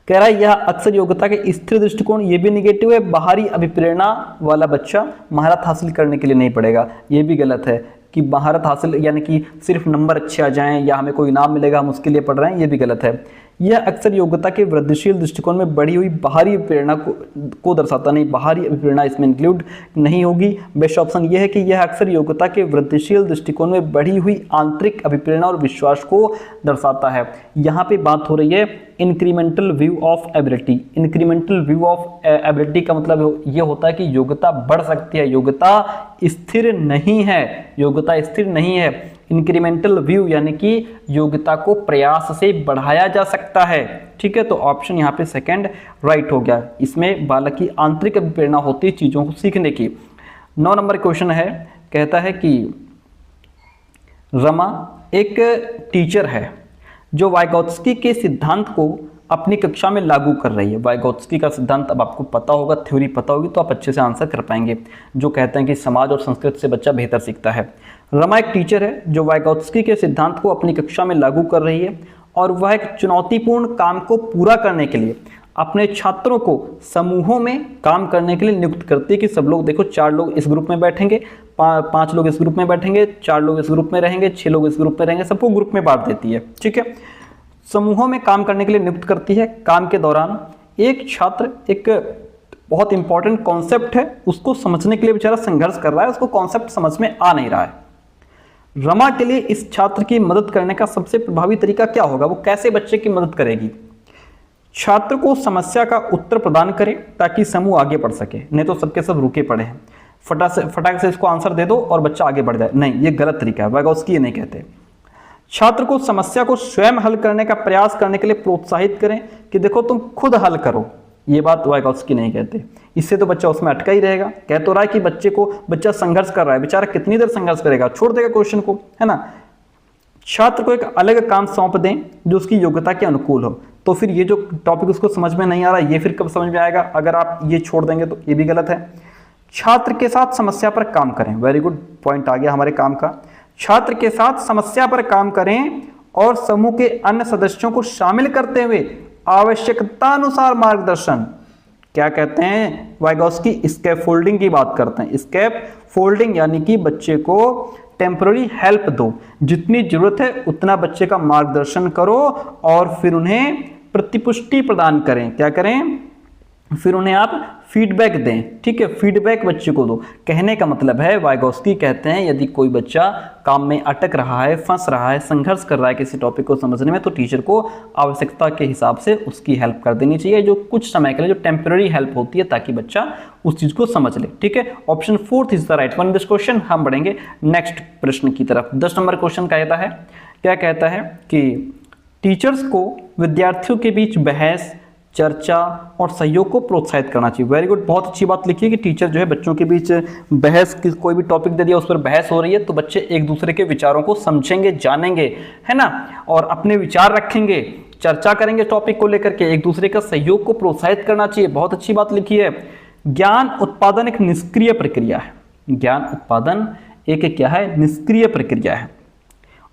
कह रहा है यह अक्सर योग्यता के स्थिर दृष्टिकोण, ये भी निगेटिव है, बाहरी अभिप्रेरणा वाला बच्चा महारत हासिल करने के लिए नहीं पढ़ेगा। ये भी गलत है कि महारत हासिल यानी कि सिर्फ नंबर अच्छे आ जाएं या हमें कोई इनाम मिलेगा हम उसके लिए पढ़ रहे हैं, ये भी गलत है। यह अक्सर योग्यता के वृद्धिशील दृष्टिकोण में बढ़ी हुई बाहरी प्रेरणा को दर्शाता नहीं, बाहरी प्रेरणा इसमें इंक्लूड नहीं होगी। बेस्ट ऑप्शन यह है कि यह अक्सर योग्यता के वृद्धिशील दृष्टिकोण में बढ़ी हुई आंतरिक अभिप्रेरणा और विश्वास को दर्शाता है। यहाँ पे बात हो रही है incremental view of ability. Incremental view of ability का मतलब ये होता है कि योग्यता बढ़ सकती है, योग्यता स्थिर नहीं है, योग्यता स्थिर नहीं है। इंक्रीमेंटल व्यू यानी कि योग्यता को प्रयास से बढ़ाया जा सकता है। ठीक है, तो ऑप्शन यहाँ पे सेकंड राइट हो गया। इसमें बालक की आंतरिक प्रेरणा होती है चीजों को सीखने की। 9 नंबर क्वेश्चन है, कहता है कि रमा एक टीचर है जो वाइगोत्स्की के सिद्धांत को अपनी कक्षा में लागू कर रही है। वाइगोत्स्की का सिद्धांत अब आपको पता होगा, थ्योरी पता होगी तो आप अच्छे से आंसर कर पाएंगे, जो कहते हैं कि समाज और संस्कृति से बच्चा बेहतर सीखता है। रमा एक टीचर है जो वाइगोत्स्की के सिद्धांत को अपनी कक्षा में लागू कर रही है और वह एक चुनौतीपूर्ण काम को पूरा करने के लिए अपने छात्रों को समूहों में काम करने के लिए नियुक्त करती है कि सब लोग देखो 4 लोग इस ग्रुप में बैठेंगे, 5 लोग इस ग्रुप में बैठेंगे, 4 लोग इस ग्रुप में रहेंगे, 6 लोग इस ग्रुप में रहेंगे, सबको ग्रुप में बांट देती है। ठीक है, समूहों में काम करने के लिए नियुक्त करती है। काम के दौरान एक छात्र एक बहुत इंपॉर्टेंट कॉन्सेप्ट है उसको समझने के लिए बेचारा संघर्ष कर रहा है, उसको कॉन्सेप्ट समझ में आ नहीं रहा है। रमा के लिए इस छात्र की मदद करने का सबसे प्रभावी तरीका क्या होगा, वो कैसे बच्चे की मदद करेगी? छात्र को समस्या का उत्तर प्रदान करे ताकि समूह आगे बढ़ सके, नहीं तो सबके सब रुके पड़े हैं, फटाक से इसको आंसर दे दो और बच्चा आगे बढ़ जाए। नहीं, ये गलत तरीका है, वाइगोत्स्की ये नहीं कहते। छात्र को समस्या को स्वयं हल करने का प्रयास करने के लिए प्रोत्साहित करें कि देखो तुम खुद हल करो, ये बात वाइगोत्स्की नहीं कहते। इससे तो बच्चा उसमें अटका ही रहेगा। कह तो रहा है कि बच्चा संघर्ष कर रहा है, बेचारा कितनी देर संघर्ष करेगा, छोड़ देगा क्वेश्चन को, है ना। छात्र को एक अलग काम सौंप दें जो उसकी योग्यता के अनुकूल हो। तो फिर ये जो टॉपिक उसको समझ में नहीं आ रहा, ये फिर कब समझ में आएगा अगर आप ये छोड़ देंगे, तो ये भी गलत है। छात्र के साथ समस्या पर काम करें, वेरी गुड पॉइंट आ गया हमारे काम का। छात्र के साथ समस्या पर काम करें और समूह के अन्य सदस्यों को शामिल करते हुए आवश्यकता अनुसार मार्गदर्शन, क्या कहते हैं वाइगोत्स्की, स्कैफोल्डिंग की बात करते हैं। स्कैफोल्डिंग यानी कि बच्चे को टेम्पररी हेल्प दो, जितनी जरूरत है उतना बच्चे का मार्गदर्शन करो और फिर उन्हें प्रतिपुष्टि प्रदान करें। क्या करें? फिर उन्हें आप फीडबैक दें। ठीक है, फीडबैक बच्चे को दो। कहने का मतलब है वाइगोत्स्की कहते हैं यदि कोई बच्चा काम में अटक रहा है, फंस रहा है, संघर्ष कर रहा है किसी टॉपिक को समझने में, तो टीचर को आवश्यकता के हिसाब से उसकी हेल्प कर देनी चाहिए, जो कुछ समय के लिए जो टेम्पररी हेल्प होती है, ताकि बच्चा उस चीज को समझ ले। ठीक है, option 4 is the right one this question. हम बढ़ेंगे नेक्स्ट प्रश्न की तरफ। 10 नंबर क्वेश्चन कहता है, क्या कहता है कि टीचर्स को विद्यार्थियों के बीच बहस, चर्चा और सहयोग को प्रोत्साहित करना चाहिए। वेरी गुड, बहुत अच्छी बात लिखी है कि टीचर जो है बच्चों के बीच बहस, कोई भी टॉपिक दे दिया उस पर बहस हो रही है तो बच्चे एक दूसरे के विचारों को समझेंगे, जानेंगे, है ना, और अपने विचार रखेंगे, चर्चा करेंगे टॉपिक को लेकर के, एक दूसरे का सहयोग को प्रोत्साहित करना चाहिए। बहुत अच्छी बात लिखी है। ज्ञान उत्पादन एक निष्क्रिय प्रक्रिया है। ज्ञान उत्पादन एक क्या है? निष्क्रिय प्रक्रिया है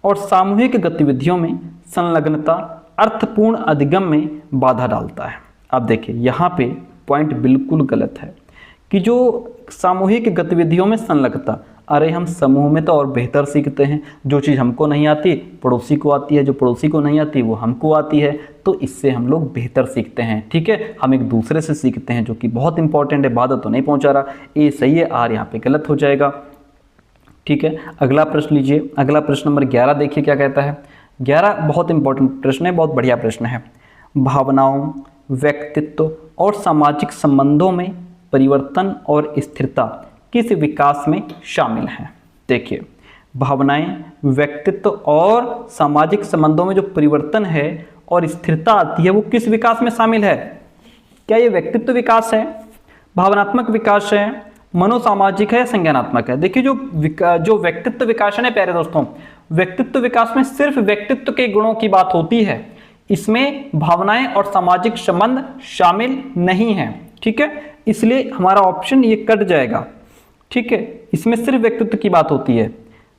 और सामूहिक गतिविधियों में संलग्नता अर्थपूर्ण अधिगम में बाधा डालता है। अब देखिए यहाँ पे पॉइंट बिल्कुल गलत है कि जो सामूहिक गतिविधियों में संलग्नता, अरे हम समूह में तो और बेहतर सीखते हैं, जो चीज़ हमको नहीं आती पड़ोसी को आती है, जो पड़ोसी को नहीं आती वो हमको आती है, तो इससे हम लोग बेहतर सीखते हैं। ठीक है, हम एक दूसरे से सीखते हैं, जो कि बहुत इंपॉर्टेंट है। बाधा तो नहीं पहुंचा रहा, ए सही है, आर यहाँ पे गलत हो जाएगा। ठीक है, अगला प्रश्न लीजिए। अगला प्रश्न नंबर 11 देखिए क्या कहता है। 11 बहुत इंपॉर्टेंट प्रश्न है, बहुत बढ़िया प्रश्न है। भावनाओं, व्यक्तित्व और सामाजिक संबंधों में परिवर्तन और स्थिरता किस विकास में शामिल हैं? देखिए, भावनाएं, व्यक्तित्व और सामाजिक संबंधों में जो परिवर्तन है और स्थिरता आती है वो किस विकास में शामिल है? क्या ये व्यक्तित्व विकास है, भावनात्मक विकास है, मनोसामाजिक है, संज्ञानात्मक है? देखिए, जो व्यक्तित्व विकास है ना प्यारे दोस्तों, व्यक्तित्व विकास में सिर्फ व्यक्तित्व के गुणों की बात होती है। इसमें भावनाएं और सामाजिक संबंध शामिल नहीं है, ठीक है, इसलिए हमारा ऑप्शन ये कट जाएगा, ठीक है। इसमें सिर्फ व्यक्तित्व की बात होती है।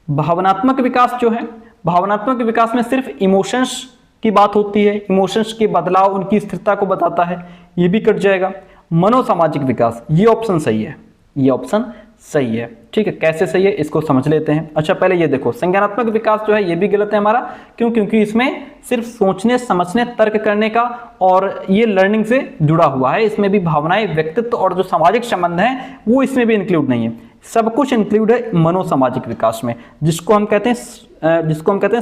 भावनात्मक विकास जो है, भावनात्मक विकास में सिर्फ इमोशंस की बात होती है, इमोशंस के बदलाव उनकी स्थिरता को बताता है, ये भी कट जाएगा। मनोसामाजिक विकास, ये ऑप्शन सही है, ये ऑप्शन सही है, ठीक है। कैसे सही है इसको समझ लेते हैं। अच्छा पहले ये देखो, संज्ञानात्मक विकास जो है ये भी गलत है हमारा, क्यों? क्योंकि इसमें सिर्फ सोचने समझने तर्क करने का और ये लर्निंग से जुड़ा हुआ है, इसमें भी भावनाएं व्यक्तित्व और जो सामाजिक संबंध है वो इसमें भी इंक्लूड नहीं है। सब कुछ इंक्लूड है मनोसामाजिक विकास में, जिसको हम कहते हैं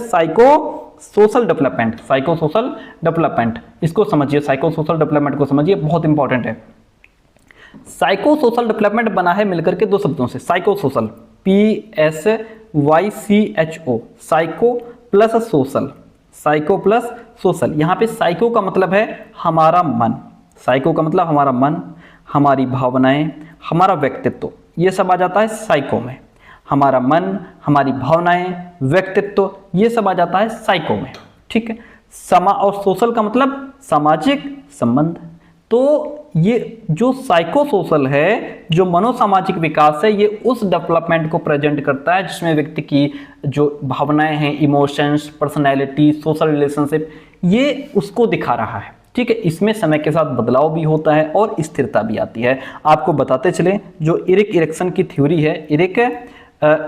psycho social development. Psycho social development, इसको समझिए, साइको सोशल डेवलपमेंट को समझिए, बहुत इंपॉर्टेंट है। साइको सोशल डेवलपमेंट बना है मिलकर के दो शब्दों से, psycho social, PSYCHO, psycho plus social, psycho plus social. यहाँ पे साइको का मतलब है हमारा मन, साइको का मतलब हमारा मन, हमारी भावनाएं, हमारा व्यक्तित्व, ये सब आ जाता है साइको में। हमारा मन, हमारी भावनाएं, व्यक्तित्व, ये सब आ जाता है साइको में, ठीक है। और सोशल का मतलब सामाजिक संबंध। तो ये जो साइको सोशल है, जो मनोसामाजिक विकास है, ये उस डेवलपमेंट को प्रेजेंट करता है जिसमें व्यक्ति की जो भावनाएं हैं, इमोशंस, पर्सनैलिटी, सोशल रिलेशनशिप, ये उसको दिखा रहा है, ठीक है। इसमें समय के साथ बदलाव भी होता है और स्थिरता भी आती है। आपको बताते चले, जो इरिक इरिक्सन की थ्योरी है, इरिक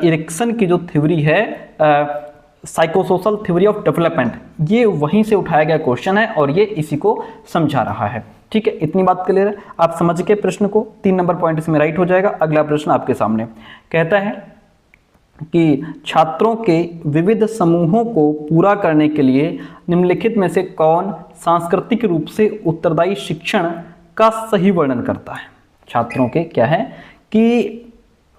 इरिक्सन की जो थ्योरी है, साइकोसोशल थ्योरी ऑफ डेवलपमेंट, ये वहीं से उठाया गया क्वेश्चन है और ये इसी को समझा रहा है, ठीक है। इतनी बात क्लियर है, आप समझ के प्रश्न को 3 नंबर पॉइंट इसमें राइट हो जाएगा। अगला प्रश्न आपके सामने कहता है कि छात्रों के विविध समूहों को पूरा करने के लिए निम्नलिखित में से कौन सांस्कृतिक रूप से उत्तरदायी शिक्षण का सही वर्णन करता है। छात्रों के क्या है कि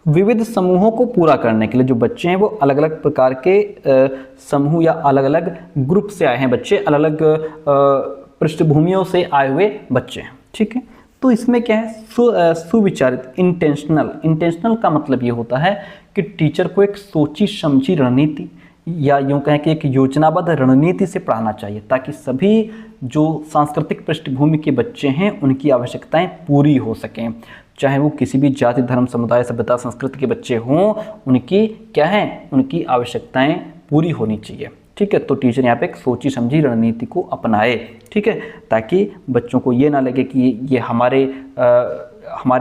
विविध समूहों को पूरा करने के लिए, जो बच्चे हैं वो अलग अलग प्रकार के समूह या अलग अलग ग्रुप से आए हैं बच्चे, अलग अलग पृष्ठभूमियों से आए हुए बच्चे हैं, ठीक है। तो इसमें क्या है, सुविचारित, इंटेंशनल का मतलब ये होता है कि टीचर को एक सोची समझी रणनीति या यूं कहें कि एक योजनाबद्ध रणनीति से पढ़ाना चाहिए, ताकि सभी जो सांस्कृतिक पृष्ठभूमि के बच्चे हैं उनकी आवश्यकताएं पूरी हो सकें। चाहे वो किसी भी जाति, धर्म, समुदाय, सभ्यता, संस्कृति के बच्चे हों, उनकी क्या है, उनकी आवश्यकताएं पूरी होनी चाहिए, ठीक है। तो टीचर यहाँ पे एक सोची समझी रणनीति को अपनाए, ठीक है, ताकि बच्चों को ये ना लगे कि ये हमारे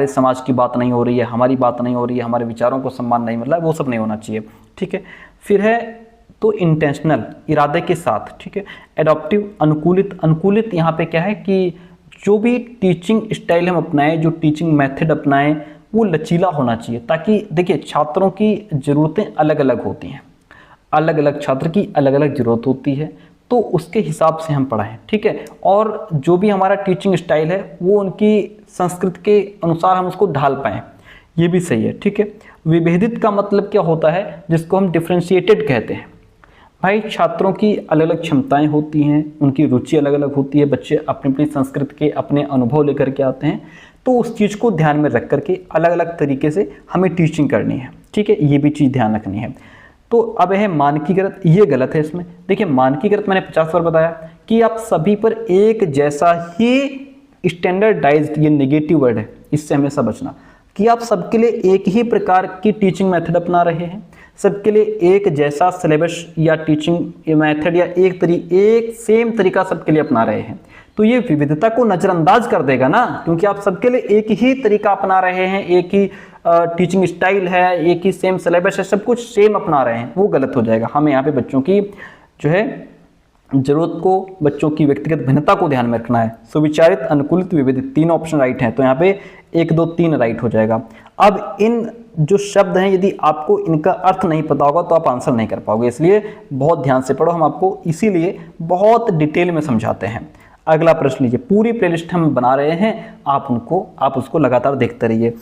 समाज की बात नहीं हो रही है, हमारी बात नहीं हो रही है, हमारे विचारों को सम्मान नहीं मिल रहा है, वो सब नहीं होना चाहिए, ठीक है। फिर है तो इंटेंशनल, इरादे के साथ, ठीक है। एडॉप्टिव, अनुकूलित यहाँ पे क्या है कि जो भी टीचिंग स्टाइल हम अपनाएं, जो टीचिंग मेथड अपनाएं, वो लचीला होना चाहिए, ताकि देखिए छात्रों की ज़रूरतें अलग अलग होती हैं, अलग अलग छात्र की अलग अलग ज़रूरत होती है, तो उसके हिसाब से हम पढ़ाएं, ठीक है। और जो भी हमारा टीचिंग स्टाइल है वो उनकी संस्कृति के अनुसार हम उसको ढाल पाएँ, ये भी सही है, ठीक है। विभेदित का मतलब क्या होता है, जिसको हम डिफ्रेंशिएटेड कहते हैं। भाई छात्रों की अलग अलग क्षमताएं होती हैं, उनकी रुचि अलग अलग होती है, बच्चे अपनी अपनी संस्कृति के अपने अनुभव लेकर के आते हैं, तो उस चीज़ को ध्यान में रख करके अलग अलग तरीके से हमें टीचिंग करनी है, ठीक है, ये भी चीज़ ध्यान रखनी है। तो अब है मानकीकृत, ये गलत है इसमें। देखिए मानकीकृत मैंने 50 बार बताया कि आप सभी पर एक जैसा ही स्टैंडर्डाइज्ड, ये नेगेटिव वर्ड है, इससे हमेशा बचना, कि आप सबके लिए एक ही प्रकार की टीचिंग मेथड अपना रहे हैं, सबके लिए एक जैसा सिलेबस या टीचिंग मेथड या एक सेम तरीका सबके लिए अपना रहे हैं, तो ये विविधता को नज़रअंदाज कर देगा ना, क्योंकि आप सबके लिए एक ही तरीका अपना रहे हैं, एक ही टीचिंग स्टाइल है, एक ही सेम सिलेबस है, सब कुछ सेम अपना रहे हैं, वो गलत हो जाएगा। हमें यहाँ पे बच्चों की जो है जरूरत को, बच्चों की व्यक्तिगत भिन्नता को ध्यान में रखना है। सुविचारित, अनुकूलित, विविधित, 3 ऑप्शन राइट हैं, तो यहाँ पे 1, 2, 3 राइट हो जाएगा। अब इन जो शब्द हैं, यदि आपको इनका अर्थ नहीं पता होगा तो आप आंसर नहीं कर पाओगे, इसलिए बहुत ध्यान से पढ़ो, हम आपको इसीलिए बहुत डिटेल में समझाते हैं। अगला प्रश्न लीजिए, पूरी प्लेलिस्ट हम बना रहे हैं, आप उसको लगातार देखते रहिए।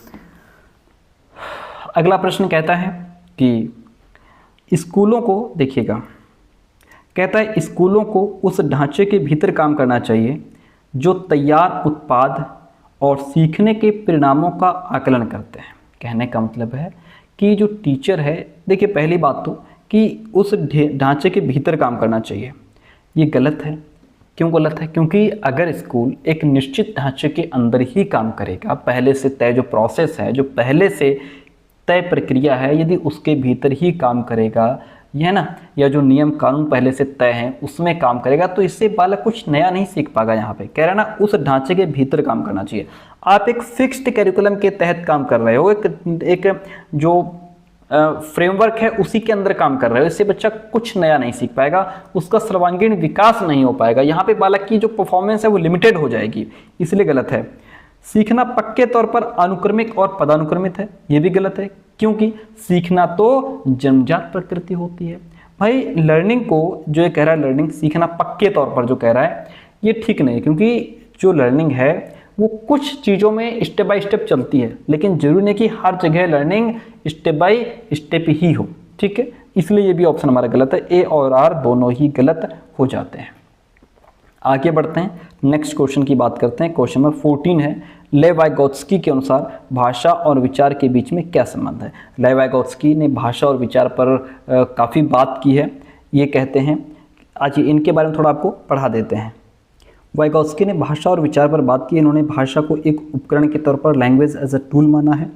अगला प्रश्न कहता है कि स्कूलों को, देखिएगा, कहता है स्कूलों को उस ढांचे के भीतर काम करना चाहिए जो तैयार उत्पाद और सीखने के परिणामों का आकलन करते हैं। कहने का मतलब है कि जो टीचर है, देखिए पहली बात तो कि उस ढांचे के भीतर काम करना चाहिए, ये गलत है, क्यों गलत है? क्योंकि अगर स्कूल एक निश्चित ढांचे के अंदर ही काम करेगा, पहले से तय जो प्रोसेस है, जो पहले से तय प्रक्रिया है, यदि उसके भीतर ही काम करेगा, ये है ना, या जो नियम कानून पहले से तय हैं उसमें काम करेगा, तो इससे बालक कुछ नया नहीं सीख पाएगा। यहाँ पे कह रहा है ना, उस ढांचे के भीतर काम करना चाहिए। आप एक फिक्स्ड कैरिकुलम के तहत काम कर रहे हो, एक जो फ्रेमवर्क है उसी के अंदर काम कर रहे हो, इससे बच्चा कुछ नया नहीं सीख पाएगा, उसका सर्वांगीण विकास नहीं हो पाएगा। यहाँ पे बालक की जो परफॉर्मेंस है वो लिमिटेड हो जाएगी, इसलिए गलत है। सीखना पक्के तौर पर अनुक्रमिक और पदानुक्रमित है, ये भी गलत है, क्योंकि सीखना तो जन्मजात प्रकृति होती है। भाई लर्निंग को जो ये कह रहा है, लर्निंग सीखना पक्के तौर पर जो कह रहा है, ये ठीक नहीं है, क्योंकि जो लर्निंग है वो कुछ चीज़ों में स्टेप बाय स्टेप चलती है, लेकिन जरूरी नहीं कि हर जगह लर्निंग स्टेप बाय स्टेप ही हो, ठीक है। इसलिए ये भी ऑप्शन हमारा गलत है, ए और आर दोनों ही गलत हो जाते हैं। आगे बढ़ते हैं, नेक्स्ट क्वेश्चन की बात करते हैं। क्वेश्चन नंबर 14 है, लेव वाइगोत्स्की के अनुसार भाषा और विचार के बीच में क्या संबंध है। लेव वाइगोत्स्की ने भाषा और विचार पर काफ़ी बात की है। ये कहते हैं, आज इनके बारे में थोड़ा आपको पढ़ा देते हैं। वाइगोत्स्की ने भाषा और विचार पर बात की। इन्होंने भाषा को एक उपकरण के तौर पर, लैंग्वेज एज अ टूल माना है।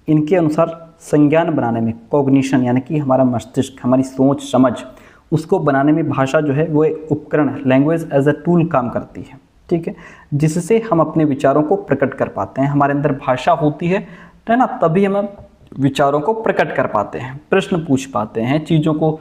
इनके अनुसार संज्ञान बनाने में, कॉग्निशन यानी कि हमारा मस्तिष्क, हमारी सोच समझ, उसको बनाने में भाषा जो है वो एक उपकरण है, लैंग्वेज एज अ टूल काम करती है, ठीक है, जिससे हम अपने विचारों को प्रकट कर पाते हैं। हमारे अंदर भाषा होती है ना, तभी हम विचारों को प्रकट कर पाते हैं, प्रश्न पूछ पाते हैं, चीज़ों को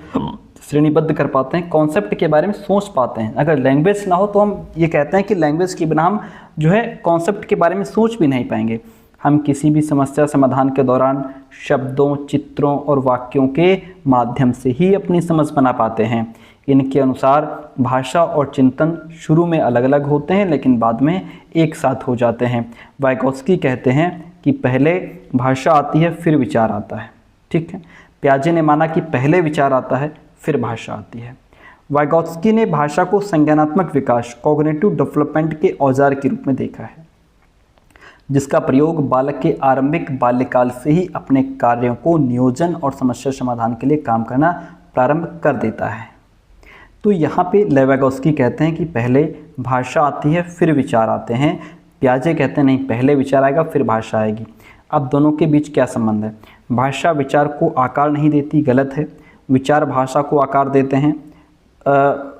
श्रेणीबद्ध कर पाते हैं, कॉन्सेप्ट के बारे में सोच पाते हैं। अगर लैंग्वेज ना हो तो हम ये कहते हैं कि लैंग्वेज के बिना हम जो है कॉन्सेप्ट के बारे में सोच भी नहीं पाएंगे। हम किसी भी समस्या समाधान के दौरान शब्दों, चित्रों और वाक्यों के माध्यम से ही अपनी समझ बना पाते हैं। इनके अनुसार भाषा और चिंतन शुरू में अलग अलग होते हैं, लेकिन बाद में एक साथ हो जाते हैं। वाइगोत्स्की कहते हैं कि पहले भाषा आती है फिर विचार आता है, ठीक है। पियाजे ने माना कि पहले विचार आता है फिर भाषा आती है। वाइगोत्स्की ने भाषा को संज्ञानात्मक विकास, कॉग्निटिव डेवलपमेंट के औजार के रूप में देखा है, जिसका प्रयोग बालक के आरंभिक बाल्यकाल से ही अपने कार्यों को नियोजन और समस्या समाधान के लिए काम करना प्रारंभ कर देता है। तो यहाँ पे लेवागोस्की कहते हैं कि पहले भाषा आती है फिर विचार आते हैं। पियाजे कहते हैं नहीं, पहले विचार आएगा फिर भाषा आएगी। अब दोनों के बीच क्या संबंध है? भाषा विचार को आकार नहीं देती, गलत है। विचार भाषा को आकार देते हैं,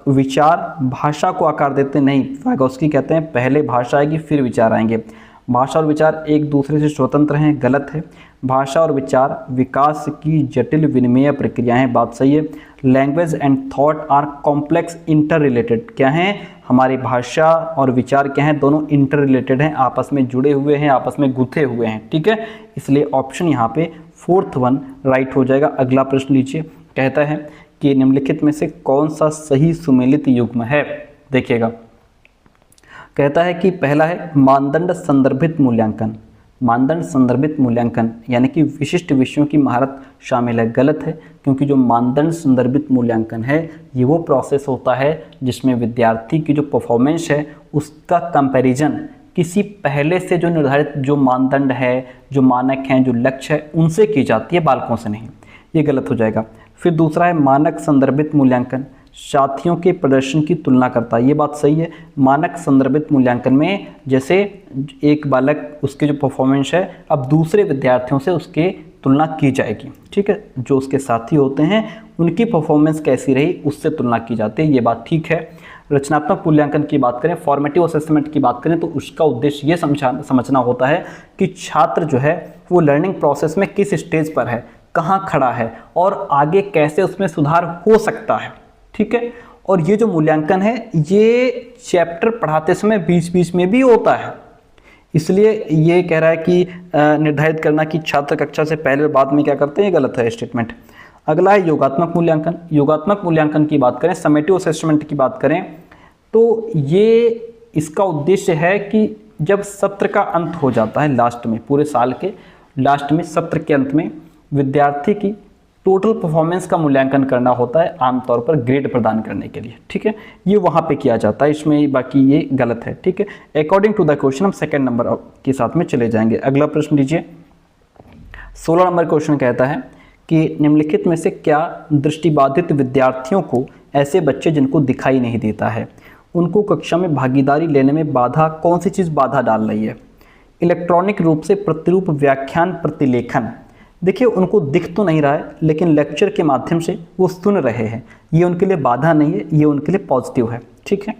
विचार भाषा को आकार देते नहीं। वाइगोत्स्की कहते हैं पहले भाषा आएगी फिर विचार आएंगे। भाषा और विचार एक दूसरे से स्वतंत्र हैं, गलत है। भाषा और विचार विकास की जटिल विनिमय प्रक्रियाएं, बात सही है। Language and thought are complex interrelated, क्या हैं? हमारी भाषा और विचार क्या हैं? दोनों इंटर रिलेटेड हैं, आपस में जुड़े हुए हैं, आपस में गुथे हुए हैं, ठीक है। इसलिए ऑप्शन यहाँ पे 4th वन राइट हो जाएगा। अगला प्रश्न लीजिए, कहता है कि निम्नलिखित में से कौन सा सही सुमेलित युग्म है? देखिएगा, कहता है कि पहला है मानदंड संदर्भित मूल्यांकन। मानदंड संदर्भित मूल्यांकन यानी कि विशिष्ट विषयों की महारत शामिल है, गलत है। क्योंकि जो मानदंड संदर्भित मूल्यांकन है ये वो प्रोसेस होता है जिसमें विद्यार्थी की जो परफॉर्मेंस है उसका कंपैरिजन किसी पहले से जो निर्धारित जो मानदंड है, जो मानक हैं, जो लक्ष्य है, उनसे की जाती है, बालकों से नहीं। ये गलत हो जाएगा। फिर दूसरा है मानक संदर्भित मूल्यांकन, साथियों के प्रदर्शन की तुलना करता है, ये बात सही है। मानक संदर्भित मूल्यांकन में जैसे एक बालक उसके जो परफॉर्मेंस है अब दूसरे विद्यार्थियों से उसके तुलना की जाएगी, ठीक है। जो उसके साथी होते हैं उनकी परफॉर्मेंस कैसी रही उससे तुलना की जाती है, ये बात ठीक है। रचनात्मक मूल्यांकन की बात करें, फॉर्मेटिव असेसमेंट की बात करें, तो उसका उद्देश्य ये समझना होता है कि छात्र जो है वो लर्निंग प्रोसेस में किस स्टेज पर है, कहाँ खड़ा है और आगे कैसे उसमें सुधार हो सकता है, ठीक है। और ये जो मूल्यांकन है ये चैप्टर पढ़ाते समय बीच बीच में भी होता है, इसलिए ये कह रहा है कि निर्धारित करना कि छात्र कक्षा से पहले और बाद में क्या करते हैं, ये गलत है स्टेटमेंट। अगला है योगात्मक मूल्यांकन। योगात्मक मूल्यांकन की बात करें, समेटिव असेसमेंट की बात करें, तो ये इसका उद्देश्य है कि जब सत्र का अंत हो जाता है, लास्ट में, पूरे साल के लास्ट में, सत्र के अंत में विद्यार्थी की टोटल परफॉर्मेंस का मूल्यांकन करना होता है, आमतौर पर ग्रेड प्रदान करने के लिए, ठीक है। ये वहाँ पे किया जाता है, इसमें बाकी ये गलत है, ठीक है। अकॉर्डिंग टू द क्वेश्चन हम सेकंड नंबर के साथ में चले जाएंगे। अगला प्रश्न लीजिए, 16 नंबर क्वेश्चन कहता है कि निम्नलिखित में से क्या दृष्टिबाधित विद्यार्थियों को, ऐसे बच्चे जिनको दिखाई नहीं देता है, उनको कक्षा में भागीदारी लेने में बाधा, कौन सी चीज़ बाधा डाल रही है? इलेक्ट्रॉनिक रूप से प्रतिरूप व्याख्यान प्रतिलेखन। देखिए उनको दिख तो नहीं रहा है लेकिन लेक्चर के माध्यम से वो सुन रहे हैं, ये उनके लिए बाधा नहीं है, ये उनके लिए पॉजिटिव है। ठीक है।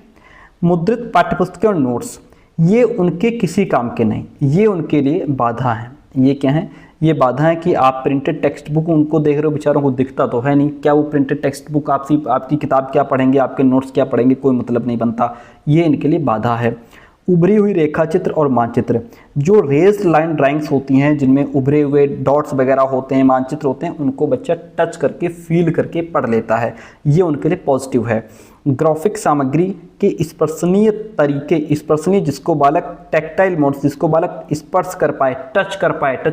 मुद्रित पाठ्यपुस्तकें और नोट्स, ये उनके किसी काम के नहीं, ये उनके लिए बाधा है। ये क्या है? ये बाधा है कि आप प्रिंटेड टेक्स्ट बुक उनको देख रहे हो, बेचारों को दिखता तो है नहीं, क्या वो प्रिंटेड टेक्स्ट बुक आपकी किताब क्या पढ़ेंगे, आपके नोट्स क्या पढ़ेंगे, कोई मतलब नहीं बनता, ये इनके लिए बाधा है। उभरी हुई रेखाचित्र और मानचित्र, जो रेज लाइन ड्राइंग्स होती हैं जिनमें उभरे हुए डॉट्स वगैरह होते हैं, मानचित्र होते हैं, उनको बच्चा टच करके फील करके पढ़ लेता है, ये उनके लिए पॉजिटिव है। ग्राफिक सामग्री के स्पर्शनीय तरीके, स्पर्शनीय जिसको बालक टैक्टाइल मोड्स, जिसको बालक स्पर्श कर पाए, टच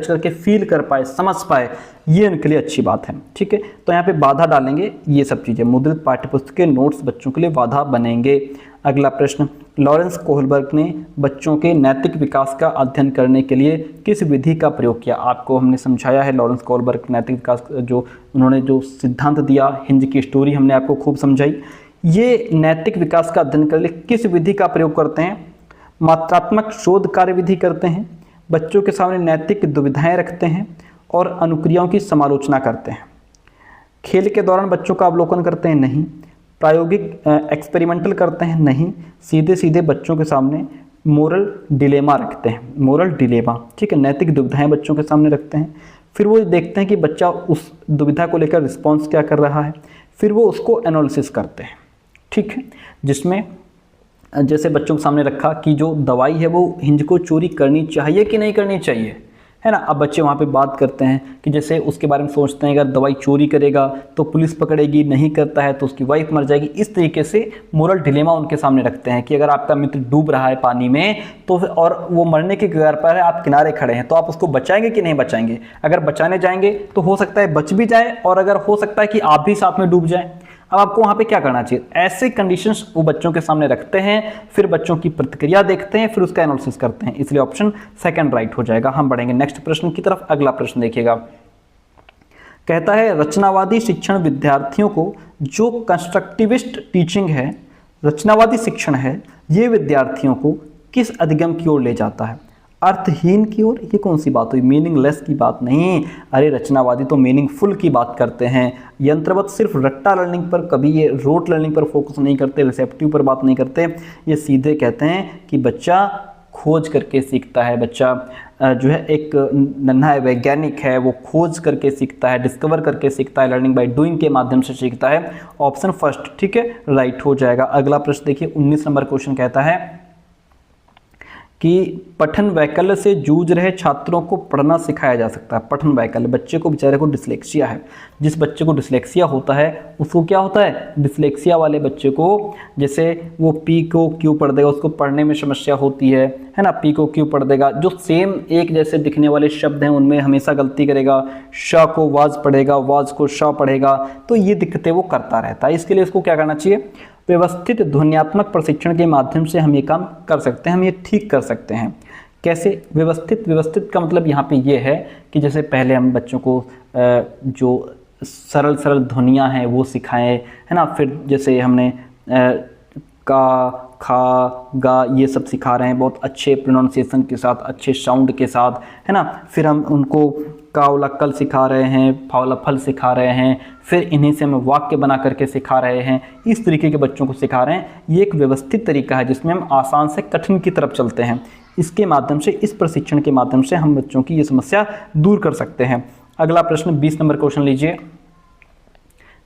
करके फील कर पाए, समझ पाए, ये उनके लिए अच्छी बात है। ठीक है, तो यहाँ पे बाधा डालेंगे ये सब चीज़ें। मुद्रित पाठ्यपुस्तक के नोट्स बच्चों के लिए बाधा बनेंगे। अगला प्रश्न, लॉरेंस कोहलबर्ग ने बच्चों के नैतिक विकास का अध्ययन करने के लिए किस विधि का प्रयोग किया? आपको हमने समझाया है लॉरेंस कोहलबर्ग नैतिक विकास जो उन्होंने जो सिद्धांत दिया, हिंज की स्टोरी हमने आपको खूब समझाई। ये नैतिक विकास का अध्ययन करने के लिए किस विधि का प्रयोग करते हैं? मात्रात्मक शोध कार्य विधि करते हैं, बच्चों के सामने नैतिक दुविधाएं रखते हैं और अनुक्रियाओं की समालोचना करते हैं। खेल के दौरान बच्चों का अवलोकन करते हैं? नहीं। प्रायोगिक एक्सपेरिमेंटल करते हैं? नहीं। सीधे सीधे बच्चों के सामने मोरल डिलेमा रखते हैं, मोरल डिलेमा। ठीक है, नैतिक दुविधाएं बच्चों के सामने रखते हैं, फिर वो देखते हैं कि बच्चा उस दुविधा को लेकर रिस्पॉन्स क्या कर रहा है, फिर वो उसको एनालिसिस करते हैं। ठीक है, जिसमें जैसे बच्चों के सामने रखा कि जो दवाई है वो हिंज को चोरी करनी चाहिए कि नहीं करनी चाहिए, है ना। अब बच्चे वहाँ पे बात करते हैं कि जैसे उसके बारे में सोचते हैं अगर दवाई चोरी करेगा तो पुलिस पकड़ेगी, नहीं करता है तो उसकी वाइफ मर जाएगी। इस तरीके से मोरल डिलेमा उनके सामने रखते हैं कि अगर आपका मित्र डूब रहा है पानी में तो और वो मरने के कगार पर है, आप किनारे खड़े हैं, तो आप उसको बचाएंगे कि नहीं बचाएंगे? अगर बचाने जाएंगे तो हो सकता है बच भी जाए और अगर हो सकता है कि आप भी साथ में डूब जाए। अब आपको वहाँ पे क्या करना चाहिए? ऐसे कंडीशंस वो बच्चों के सामने रखते हैं, फिर बच्चों की प्रतिक्रिया देखते हैं, फिर उसका एनालिसिस करते हैं। इसलिए ऑप्शन सेकंड राइट हो जाएगा। हम बढ़ेंगे नेक्स्ट प्रश्न की तरफ। अगला प्रश्न देखिएगा, कहता है रचनावादी शिक्षण विद्यार्थियों को जो कंस्ट्रक्टिविस्ट टीचिंग है, रचनावादी शिक्षण है, ये विद्यार्थियों को किस अधिगम की ओर ले जाता है? अर्थहीन की ओर। ये कौन सी बात हुई? मीनिंगलेस की बात नहीं। अरे रचनावादी तो मीनिंगफुल की बात करते हैं। यंत्रवत सिर्फ रट्टा लर्निंग पर, कभी ये रोट लर्निंग पर फोकस नहीं करते, रिसेप्टिव पर बात नहीं करते। ये सीधे कहते हैं कि बच्चा खोज करके सीखता है, बच्चा जो है एक नन्हा वैज्ञानिक है, वो खोज करके सीखता है, डिस्कवर करके सीखता है, लर्निंग बाय डूइंग के माध्यम से सीखता है। ऑप्शन फर्स्ट, ठीक है, राइट हो जाएगा। अगला प्रश्न देखिए, 19 नंबर क्वेश्चन कहता है कि पठन वैकल्य से जूझ रहे छात्रों को पढ़ना सिखाया जा सकता है। पठन वैकल्य, बच्चे को बेचारे को डिसलेक्सिया है। जिस बच्चे को डिसलेक्सिया होता है उसको क्या होता है? डिसलेक्सिया वाले बच्चे को, जैसे वो पी को क्यू पढ़ देगा, उसको पढ़ने में समस्या होती है ना। पी को क्यू पढ़ देगा, जो सेम एक जैसे दिखने वाले शब्द हैं उनमें हमेशा गलती करेगा। श को वाज पढ़ेगा, वाज को श पढ़ेगा, तो ये दिक्कतें वो करता रहता है। इसके लिए उसको क्या करना चाहिए? व्यवस्थित ध्वन्यात्मक प्रशिक्षण के माध्यम से हम ये काम कर सकते हैं, हम ये ठीक कर सकते हैं। कैसे व्यवस्थित? व्यवस्थित का मतलब यहाँ पे ये है कि जैसे पहले हम बच्चों को जो सरल सरल ध्वनियाँ हैं वो सिखाएं, है ना। फिर जैसे हमने का, खा, गा ये सब सिखा रहे हैं बहुत अच्छे प्रोनाउंसिएशन के साथ, अच्छे साउंड के साथ, है ना। फिर हम उनको कावला कल सिखा रहे हैं, फावला फल सिखा रहे हैं, फिर इन्हीं से हम वाक्य बना करके सिखा रहे हैं। इस तरीके के बच्चों को सिखा रहे हैं। ये एक व्यवस्थित तरीका है जिसमें हम आसान से कठिन की तरफ चलते हैं। इसके माध्यम से, इस प्रशिक्षण के माध्यम से हम बच्चों की ये समस्या दूर कर सकते हैं। अगला प्रश्न 20 नंबर क्वेश्चन लीजिए,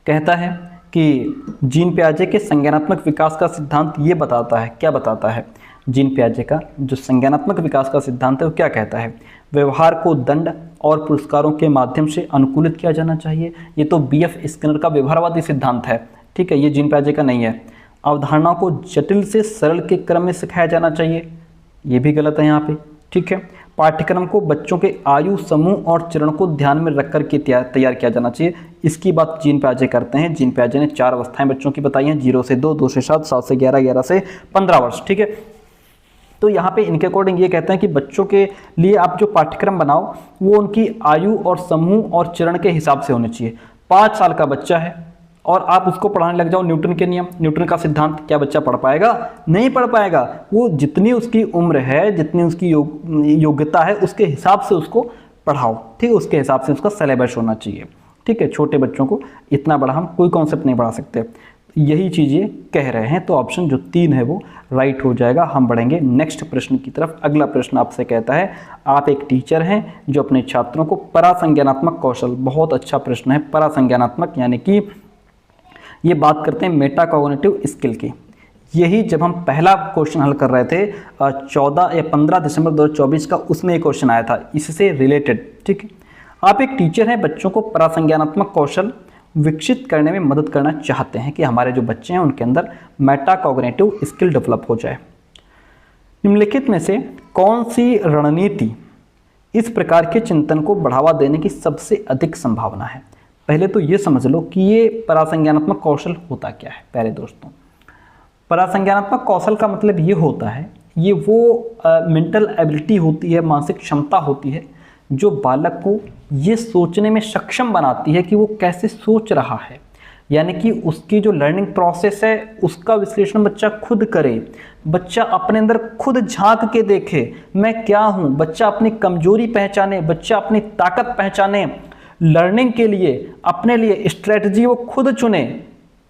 कहता है कि जीन पियाजे के संज्ञानात्मक विकास का सिद्धांत ये बताता है। क्या बताता है? जीन पियाजे का जो संज्ञानात्मक विकास का सिद्धांत है वो क्या कहता है? व्यवहार को दंड और पुरस्कारों के माध्यम से अनुकूलित किया जाना चाहिए। ये तो बीएफ स्किनर का व्यवहारवादी सिद्धांत है, ठीक है, ये जीन पियाजे का नहीं है। अवधारणाओं को जटिल से सरल के क्रम में सिखाया जाना चाहिए, ये भी गलत है यहाँ पे, ठीक है। पाठ्यक्रम को बच्चों के आयु समूह और चरण को ध्यान में रख कर के तैयार किया जाना चाहिए, इसकी बात जीन पियाजे करते हैं। जीन पियाजे ने 4 अवस्थाएं बच्चों की बताई हैं, 0 से 2, 2 से 7, 7 से 11, 11 से 15 वर्ष, ठीक है। तो यहाँ पे इनके अकॉर्डिंग ये कहते हैं कि बच्चों के लिए आप जो पाठ्यक्रम बनाओ वो उनकी आयु और समूह और चरण के हिसाब से होने चाहिए। 5 साल का बच्चा है और आप उसको पढ़ाने लग जाओ न्यूटन के नियम, न्यूटन का सिद्धांत, क्या बच्चा पढ़ पाएगा? नहीं पढ़ पाएगा। वो जितनी उसकी उम्र है, जितनी उसकी योग्यता है, उसके हिसाब से उसको पढ़ाओ, ठीक है? उसके हिसाब से उसका सिलेबस होना चाहिए, ठीक है? छोटे बच्चों को इतना बड़ा हम कोई कॉन्सेप्ट नहीं पढ़ा सकते। यही चीज़ें कह रहे हैं, तो ऑप्शन जो 3 है वो राइट हो जाएगा। हम बढ़ेंगे नेक्स्ट प्रश्न की तरफ। अगला प्रश्न आपसे कहता है, आप एक टीचर हैं जो अपने छात्रों को परासंज्ञानात्मक कौशल, बहुत अच्छा प्रश्न है, परासंज्ञानात्मक यानी कि ये बात करते हैं मेटाकॉग्निटिव स्किल की। यही जब हम पहला क्वेश्चन हल कर रहे थे 14 या 15 दिसंबर 2024 का, उसमें एक क्वेश्चन आया था इससे रिलेटेड, ठीक है? आप एक टीचर हैं, बच्चों को परासंज्ञानात्मक कौशल विकसित करने में मदद करना चाहते हैं कि हमारे जो बच्चे हैं उनके अंदर मेटाकॉग्निटिव स्किल डेवलप हो जाए। निम्नलिखित में से कौन सी रणनीति इस प्रकार के चिंतन को बढ़ावा देने की सबसे अधिक संभावना है? पहले तो ये समझ लो कि ये परासंज्ञानात्मक कौशल होता क्या है। पहले दोस्तों, परासंज्ञानात्मक कौशल का मतलब ये होता है, ये वो मेंटल एबिलिटी होती है, मानसिक क्षमता होती है जो बालक को ये सोचने में सक्षम बनाती है कि वो कैसे सोच रहा है, यानी कि उसकी जो लर्निंग प्रोसेस है उसका विश्लेषण बच्चा खुद करे, बच्चा अपने अंदर खुद झांक के देखे मैं क्या हूँ, बच्चा अपनी कमजोरी पहचाने, बच्चा अपनी ताकत पहचाने, लर्निंग के लिए अपने लिए स्ट्रेटजी वो खुद चुने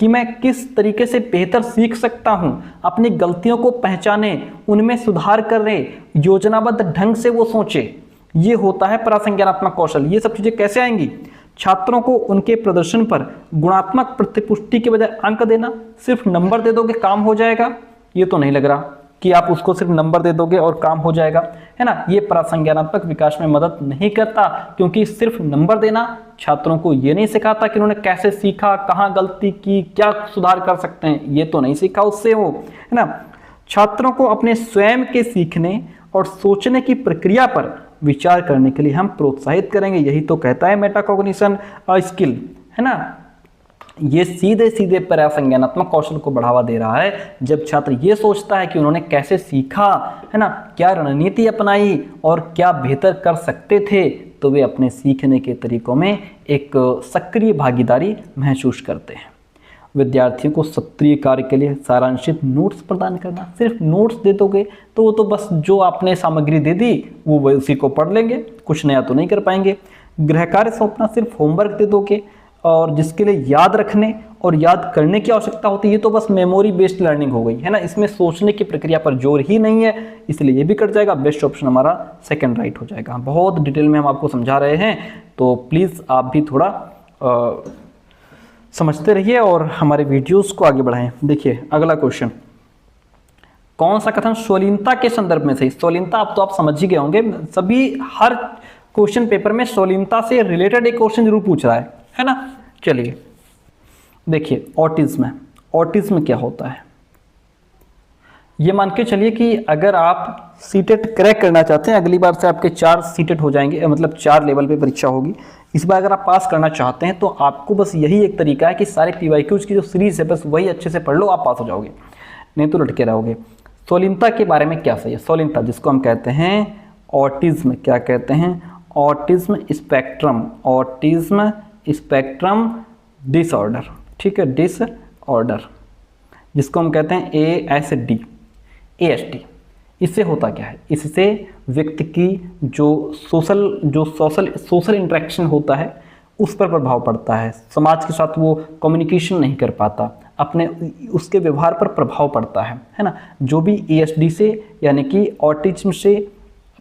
कि मैं किस तरीके से बेहतर सीख सकता हूँ, अपनी गलतियों को पहचाने, उनमें सुधार करे, योजनाबद्ध ढंग से वो सोचे। ये होता है परासंज्ञानात्मक कौशल। ये सब चीज़ें कैसे आएंगी? छात्रों को उनके प्रदर्शन पर गुणात्मक प्रतिपुष्टि के बजाय अंक देना। सिर्फ नंबर दे दोगे काम हो जाएगा? ये तो नहीं लग रहा कि आप उसको सिर्फ नंबर दे दोगे और काम हो जाएगा, है ना? ये परासंज्ञानात्मक विकास में मदद नहीं करता, क्योंकि सिर्फ नंबर देना छात्रों को ये नहीं सिखाता कि उन्होंने कैसे सीखा, कहाँ गलती की, क्या सुधार कर सकते हैं, ये तो नहीं सीखा उससे वो, है ना? छात्रों को अपने स्वयं के सीखने और सोचने की प्रक्रिया पर विचार करने के लिए हम प्रोत्साहित करेंगे। यही तो कहता है मेटाकॉग्निशन स्किल, है ना? ये सीधे सीधे परासंज्ञानात्मक कौशल को बढ़ावा दे रहा है। जब छात्र ये सोचता है कि उन्होंने कैसे सीखा, है ना, क्या रणनीति अपनाई और क्या बेहतर कर सकते थे, तो वे अपने सीखने के तरीकों में एक सक्रिय भागीदारी महसूस करते हैं। विद्यार्थियों को सत्रीय कार्य के लिए सारांशित नोट्स प्रदान करना। सिर्फ नोट्स दे दोगे तो वो तो बस जो आपने सामग्री दे दी वो उसी को पढ़ लेंगे, कुछ नया तो नहीं कर पाएंगे। गृह कार्य सौंपना, सिर्फ होमवर्क दे दोगे और जिसके लिए याद रखने और याद करने की आवश्यकता होती है, ये तो बस मेमोरी बेस्ड लर्निंग हो गई, है ना? इसमें सोचने की प्रक्रिया पर जोर ही नहीं है, इसलिए ये भी कट जाएगा। बेस्ट ऑप्शन हमारा सेकंड राइट हो जाएगा। बहुत डिटेल में हम आपको समझा रहे हैं, तो प्लीज़ आप भी थोड़ा समझते रहिए और हमारे वीडियोस को आगे बढ़ाएं। देखिए अगला क्वेश्चन, कौन सा कथन स्वलीनता के संदर्भ में सही? स्वलीनता आप तो आप समझ ही गए होंगे, सभी हर क्वेश्चन पेपर में स्वलीनता से रिलेटेड एक क्वेश्चन जरूर पूछ रहा है ना? चलिए देखिए, ऑटिज्म क्या होता है? ये मान के चलिए कि अगर आप सीटेट क्रैक करना चाहते हैं, अगली बार से आपके 4 सीटेट हो जाएंगे, मतलब 4 लेवल पे परीक्षा होगी। इस बार अगर आप पास करना चाहते हैं तो आपको बस यही एक तरीका है कि सारे PYQs की जो सीरीज है बस वही अच्छे से पढ़ लो, आप पास हो जाओगे, नहीं तो लटके रहोगे। स्वलीनता के बारे में क्या सही है? स्वलीनता जिसको हम कहते हैं ऑटिज्म, क्या कहते हैं? ऑटिज्म स्पेक्ट्रम डिसऑर्डर, ठीक है, डिसऑर्डर, जिसको हम कहते हैं ASD। इससे होता क्या है? इससे व्यक्ति की जो सोशल इंटरेक्शन होता है उस पर प्रभाव पड़ता है, समाज के साथ वो कम्युनिकेशन नहीं कर पाता, अपने उसके व्यवहार पर प्रभाव पड़ता है ना? जो भी ASD से यानी कि ऑटिज्म से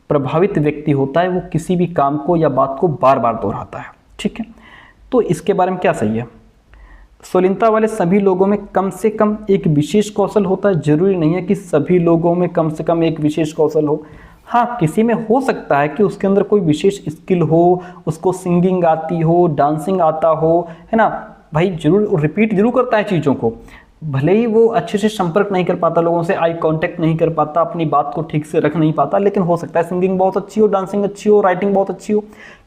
प्रभावित व्यक्ति होता है वो किसी भी काम को या बात को बार बार दोहराता है, ठीक है? तो इसके बारे में क्या सही है? स्वलीनता वाले सभी लोगों में कम से कम एक विशेष कौशल होता है। जरूरी नहीं है कि सभी लोगों में कम से कम एक विशेष कौशल हो। हाँ, किसी में हो सकता है कि उसके अंदर कोई विशेष स्किल हो, उसको सिंगिंग आती हो, डांसिंग आता हो, है ना भाई? जरूर रिपीट जरूर करता है चीज़ों को, भले ही वो अच्छे से संपर्क नहीं कर पाता लोगों से, आई कांटेक्ट नहीं कर पाता, अपनी बात को ठीक से रख नहीं पाता, लेकिन हो सकता है सिंगिंग बहुत अच्छी हो, डांसिंग अच्छी हो, राइटिंग बहुत अच्छी हो,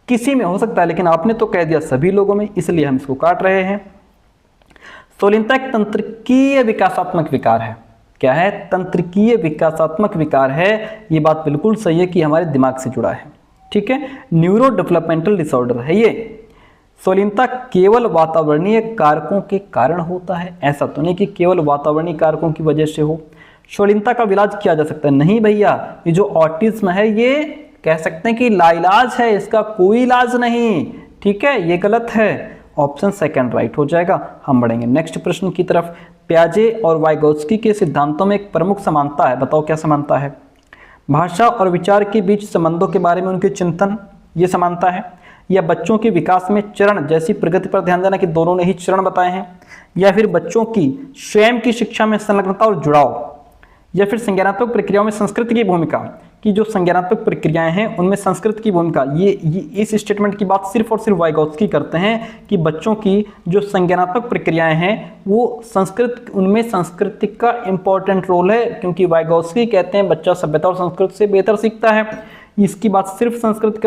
किसी में हो सकता है। लेकिन आपने तो कह दिया सभी लोगों में, इसलिए हम इसको काट रहे हैं। स्वलीनता एक तंत्रिकीय विकासात्मक विकार है। क्या है? तंत्रिकीय विकासात्मक विकार है। ये बात बिल्कुल सही है कि हमारे दिमाग से जुड़ा है, ठीक है? न्यूरो डेवलपमेंटल डिसऑर्डर है ये। शालीनता केवल वातावरणीय कारकों के कारण होता है, ऐसा तो नहीं कि केवल वातावरणीय कारकों की वजह से हो। शालीनता का इलाज किया जा सकता है, नहीं भैया, ये जो ऑटिज्म है ये कह सकते हैं कि लाइलाज है, इसका कोई इलाज नहीं, ठीक है, ये गलत है। ऑप्शन सेकंड राइट हो जाएगा। हम बढ़ेंगे नेक्स्ट प्रश्न की तरफ। प्याजे और वाइगोत्स्की के सिद्धांतों में एक प्रमुख समानता है, बताओ क्या समानता है? भाषा और विचार के बीच संबंधों के बारे में उनके चिंतन, ये समानता है। या बच्चों के विकास में चरण जैसी प्रगति पर ध्यान देना, कि दोनों ने ही चरण बताए हैं। या फिर बच्चों की स्वयं की शिक्षा में संलग्नता और जुड़ाव। या फिर संज्ञानात्मक प्रक्रियाओं में संस्कृति की भूमिका, कि जो संज्ञानात्मक प्रक्रियाएं हैं उनमें संस्कृत की भूमिका। ये इस स्टेटमेंट की बात सिर्फ और सिर्फ वाइगोत्स्की करते हैं कि बच्चों की जो संज्ञानात्मक प्रक्रियाएं हैं वो संस्कृत, उनमें संस्कृति का इंपॉर्टेंट रोल है, क्योंकि वाइगोत्स्की कहते हैं बच्चा सभ्यता और संस्कृत से बेहतर सीखता है। इसकी बात सिर्फ संस्कृत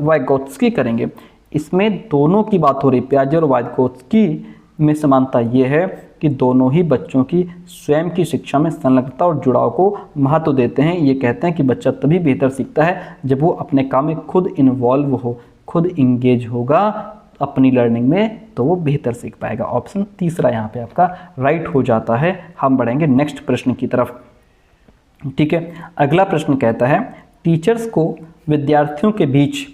वाइगोत्स्की करेंगे। इसमें दोनों की बात हो रही, प्याजे और वाइगोत्स्की में समानता ये है कि दोनों ही बच्चों की स्वयं की शिक्षा में संलग्नता और जुड़ाव को महत्व देते हैं। ये कहते हैं कि बच्चा तभी बेहतर सीखता है जब वो अपने काम में खुद इन्वॉल्व हो, खुद इंगेज होगा अपनी लर्निंग में, तो वो बेहतर सीख पाएगा। ऑप्शन तीसरा यहाँ पे आपका राइट हो जाता है। हम बढ़ेंगे नेक्स्ट प्रश्न की तरफ, ठीक है। अगला प्रश्न कहता है टीचर्स को विद्यार्थियों के बीच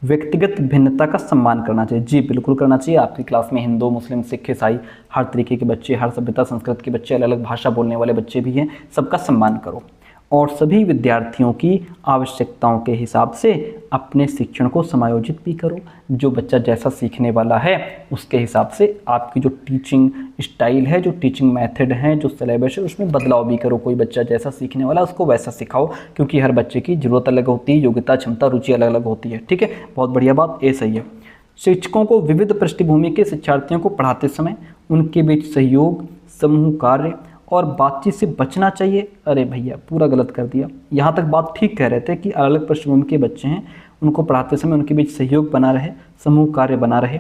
व्यक्तिगत भिन्नता का सम्मान करना चाहिए। जी बिल्कुल करना चाहिए। आपकी क्लास में हिंदू, मुस्लिम, सिख, ईसाई, हर तरीके के बच्चे, हर सभ्यता संस्कृत के बच्चे, अलग अलग भाषा बोलने वाले बच्चे भी हैं, सबका सम्मान करो और सभी विद्यार्थियों की आवश्यकताओं के हिसाब से अपने शिक्षण को समायोजित भी करो। जो बच्चा जैसा सीखने वाला है उसके हिसाब से आपकी जो टीचिंग स्टाइल है, जो टीचिंग मेथड है, जो सिलेबस है, उसमें बदलाव भी करो। कोई बच्चा जैसा सीखने वाला उसको वैसा सिखाओ, क्योंकि हर बच्चे की ज़रूरत अलग होती है, योग्यता, क्षमता, रुचि अलग अलग होती है, ठीक है। बहुत बढ़िया बात, ये सही है। शिक्षकों को विविध पृष्ठभूमि के शिक्षार्थियों को पढ़ाते समय उनके बीच सहयोग, समूह कार्य और बातचीत से बचना चाहिए। अरे भैया पूरा गलत कर दिया। यहाँ तक बात ठीक कह रहे थे कि अलग अलग पृष्ठभूमि के बच्चे हैं, उनको पढ़ाते समय उनके बीच सहयोग बना रहे, समूह कार्य बना रहे।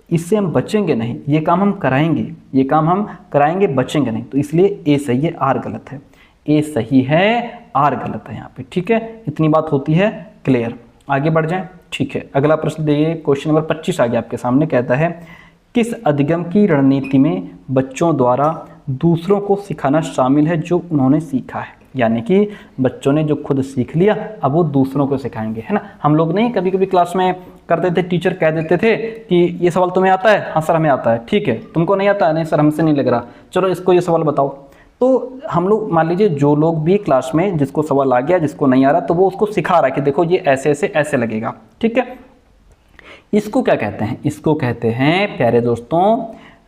इससे हम बचेंगे नहीं, ये काम हम कराएंगे, ये काम हम कराएंगे, बचेंगे नहीं। तो इसलिए ए सही है, आर गलत है। ए सही है, आर गलत है यहाँ पे, ठीक है। इतनी बात होती है क्लियर। आगे बढ़ जाएं, ठीक है। अगला प्रश्न देखिए, क्वेश्चन नंबर 25 आगे आपके सामने कहता है किस अधिगम की रणनीति में बच्चों द्वारा दूसरों को सिखाना शामिल है जो उन्होंने सीखा है? यानी कि बच्चों ने जो खुद सीख लिया अब वो दूसरों को सिखाएंगे, है ना। हम लोग नहीं कभी कभी क्लास में करते थे, टीचर कह देते थे कि ये सवाल तुम्हें आता है? हाँ सर हमें आता है। ठीक है, तुमको नहीं आता है? नहीं सर हमसे नहीं लग रहा, चलो इसको ये सवाल बताओ। तो हम लोग मान लीजिए जो लोग भी क्लास में जिसको सवाल आ गया, जिसको नहीं आ रहा, तो वो उसको सिखा रहा है कि देखो ये ऐसे ऐसे ऐसे लगेगा, ठीक है। इसको क्या कहते हैं? इसको कहते हैं प्यारे दोस्तों